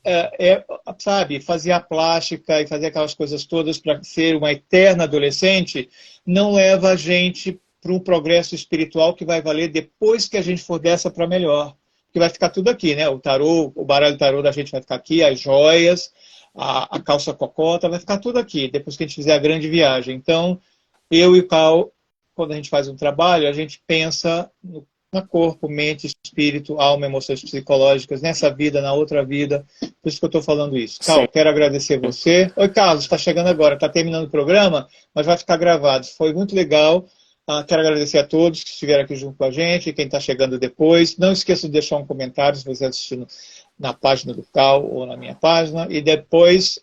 S3: sabe, fazer a plástica e fazer aquelas coisas todas para ser uma eterna adolescente não leva a gente para um progresso espiritual que vai valer depois que a gente for dessa para melhor. Porque vai ficar tudo aqui, né? O tarô, o baralho tarô da gente vai ficar aqui, as joias, a calça cocota, vai ficar tudo aqui, depois que a gente fizer a grande viagem. Então, eu e o Cal, quando a gente faz um trabalho, a gente pensa no corpo, mente, espírito, alma, emoções psicológicas, nessa vida, na outra vida. Por isso que eu estou falando isso.
S2: Sim.
S3: Cal, quero agradecer você. Oi, Carlos, está chegando agora, está terminando o programa, mas vai ficar gravado. Foi muito legal. Quero agradecer a todos que estiveram aqui junto com a gente, quem está chegando depois. Não esqueça de deixar um comentário se você está assistindo na página do Cal ou na minha página. E depois,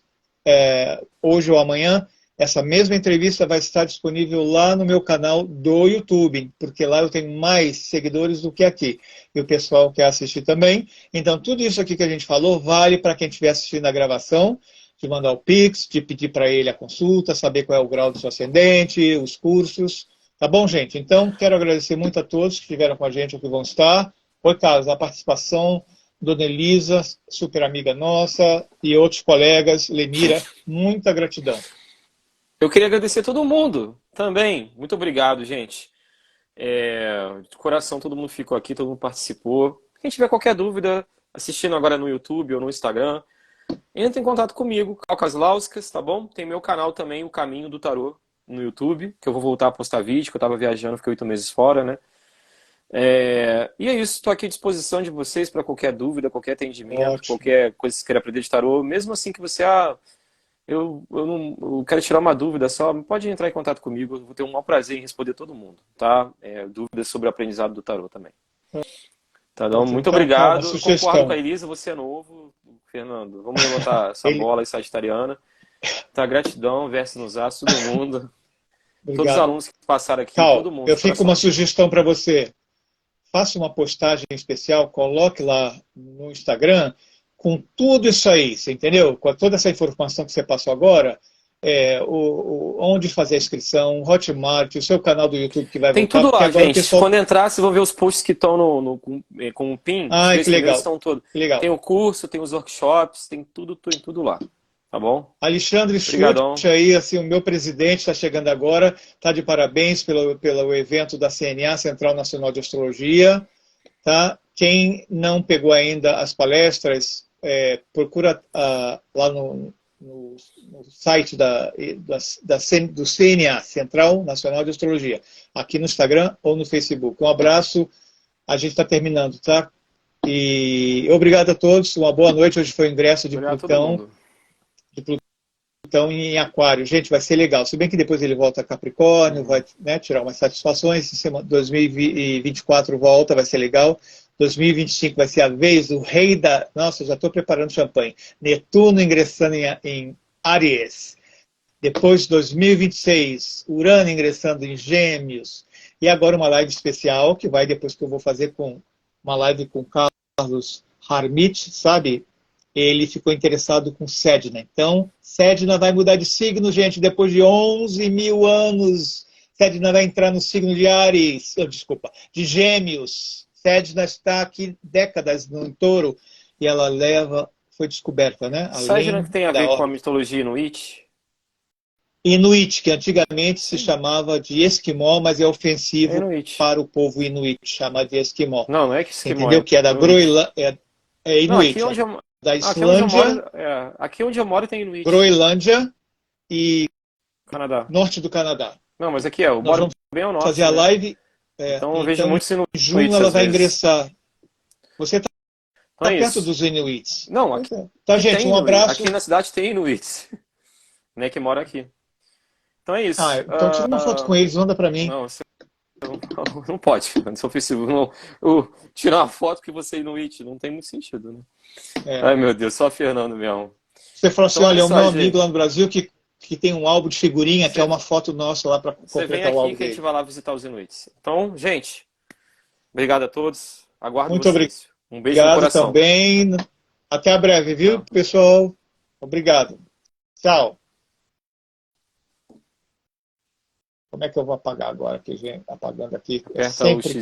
S3: hoje ou amanhã, essa mesma entrevista vai estar disponível lá no meu canal do YouTube, porque lá eu tenho mais seguidores do que aqui. E o pessoal quer assistir também. Então, tudo isso aqui que a gente falou vale para quem estiver assistindo a gravação, de mandar o Pix, de pedir para ele a consulta, saber qual é o grau do seu ascendente, os cursos. Tá bom, gente? Então, quero agradecer muito a todos que estiveram com a gente ou que vão estar. Oi, Carlos, a participação, Dona Elisa, super amiga nossa, e outros colegas, Lenira, muita gratidão.
S2: Eu queria agradecer a todo mundo também. Muito obrigado, gente. De coração, todo mundo ficou aqui, todo mundo participou. Quem tiver qualquer dúvida, assistindo agora no YouTube ou no Instagram, entre em contato comigo, Calcaslauskas, tá bom? Tem meu canal também, O Caminho do Tarô, no YouTube, que eu vou voltar a postar vídeo, que eu tava viajando, fiquei 8 meses fora, né? E é isso, estou aqui à disposição de vocês para qualquer dúvida, qualquer atendimento,
S3: Ótimo.
S2: qualquer coisa que você queira aprender de tarô, mesmo assim que você, eu quero tirar uma dúvida só, pode entrar em contato comigo, eu vou ter um maior prazer em responder todo mundo, tá? Dúvidas sobre o aprendizado do tarô também. Tá, então, muito
S3: Então, Cal, uma
S2: obrigado, concordo com a
S3: sugestão.
S2: Elisa, você é novo, Fernando, vamos levantar essa bola aí sagitariana. Tá, gratidão, verso nos aços, todo mundo. Todos os
S3: Obrigado.
S2: alunos que passaram aqui,
S3: Cal,
S2: todo mundo
S3: eu
S2: de
S3: fico
S2: coração.
S3: uma sugestão para você. Faça uma postagem especial, coloque lá no Instagram com tudo isso aí, você entendeu? Com toda essa informação que você passou agora, onde fazer a inscrição, Hotmart, o seu canal do YouTube que vai
S2: Tem
S3: voltar.
S2: tudo lá,
S3: Agora o
S2: gente.
S3: pessoal...
S2: Quando entrar, vocês vão ver os posts que estão com o PIN. Os
S3: Ah,
S2: três
S3: que
S2: primeiros
S3: legal.
S2: estão todos.
S3: Que legal.
S2: Tem o curso, tem os workshops, tem tudo lá. Tá bom?
S3: Alexandre
S2: Obrigadão.
S3: Schultz, aí, assim, o meu presidente está chegando agora, está de parabéns pelo evento da CNA, Central Nacional de Astrologia. Tá? Quem não pegou ainda as palestras, procura lá no site do CNA, Central Nacional de Astrologia, aqui no Instagram ou no Facebook. Um abraço, a gente está terminando, tá? E obrigado a todos, uma boa noite. Hoje foi o ingresso de
S2: Obrigado a todo
S3: Plutão.
S2: mundo.
S3: Então, em Aquário, gente, vai ser legal. Se bem que depois ele volta a Capricórnio, vai, né, tirar umas satisfações. 2024 volta, vai ser legal. 2025 vai ser a vez do rei da... Nossa, já estou preparando champanhe. Netuno ingressando em Áries. Depois, 2026, Urano ingressando em Gêmeos. E agora uma live especial, que vai depois que eu vou fazer uma live com Carlos Harmit, sabe? Ele ficou interessado com Sedna. Então, Sedna vai mudar de signo, gente, depois de 11 mil anos. Sedna vai entrar no signo de Áries, de Gêmeos. Sedna está aqui décadas no Touro e ela foi descoberta, né?
S2: Sedna que tem a ver com a
S3: ordem.
S2: mitologia Inuit?
S3: Inuit, que antigamente se chamava de Esquimó, mas é ofensivo
S2: Inuit.
S3: para o povo Inuit, chamar de Esquimó.
S2: Não é que Esquimó.
S3: Entendeu? Que é da Groenlândia. É Inuit.
S2: Não, aqui onde eu...
S3: Da Islândia,
S2: aqui onde eu moro tem Inuit.
S3: Groenlândia e
S2: Canadá.
S3: norte do Canadá.
S2: Não, mas aqui eu moro bem ao norte.
S3: Fazer a live.
S2: Então eu vejo muitos Inuits.
S3: Em junho ela vai ingressar. Você está
S2: então é
S3: perto
S2: isso.
S3: dos Inuits.
S2: Não, aqui,
S3: tá, gente, um abraço.
S2: Aqui na cidade tem Inuits, né, que mora aqui. Então é isso.
S3: Então tira uma foto com eles, manda para mim.
S2: Não, não pode, não sou ofensivo. Tirar uma foto que você é Inuit não tem muito sentido, né? Ai, meu Deus, só Fernando mesmo.
S3: Você falou assim,
S2: então,
S3: olha, o meu amigo lá no Brasil que tem um álbum de figurinha, que é uma foto nossa lá para completar
S2: vem
S3: o álbum
S2: aqui que
S3: dele.
S2: a gente vai lá visitar os Inuits. Então, gente, obrigado a todos. Aguardo
S3: muito
S2: vocês.
S3: Obrigado.
S2: Um beijo no coração.
S3: Também. Até breve, viu, pessoal? Obrigado. Tchau. Como é que eu vou apagar agora? Que vem apagando aqui.
S2: Aperta o X.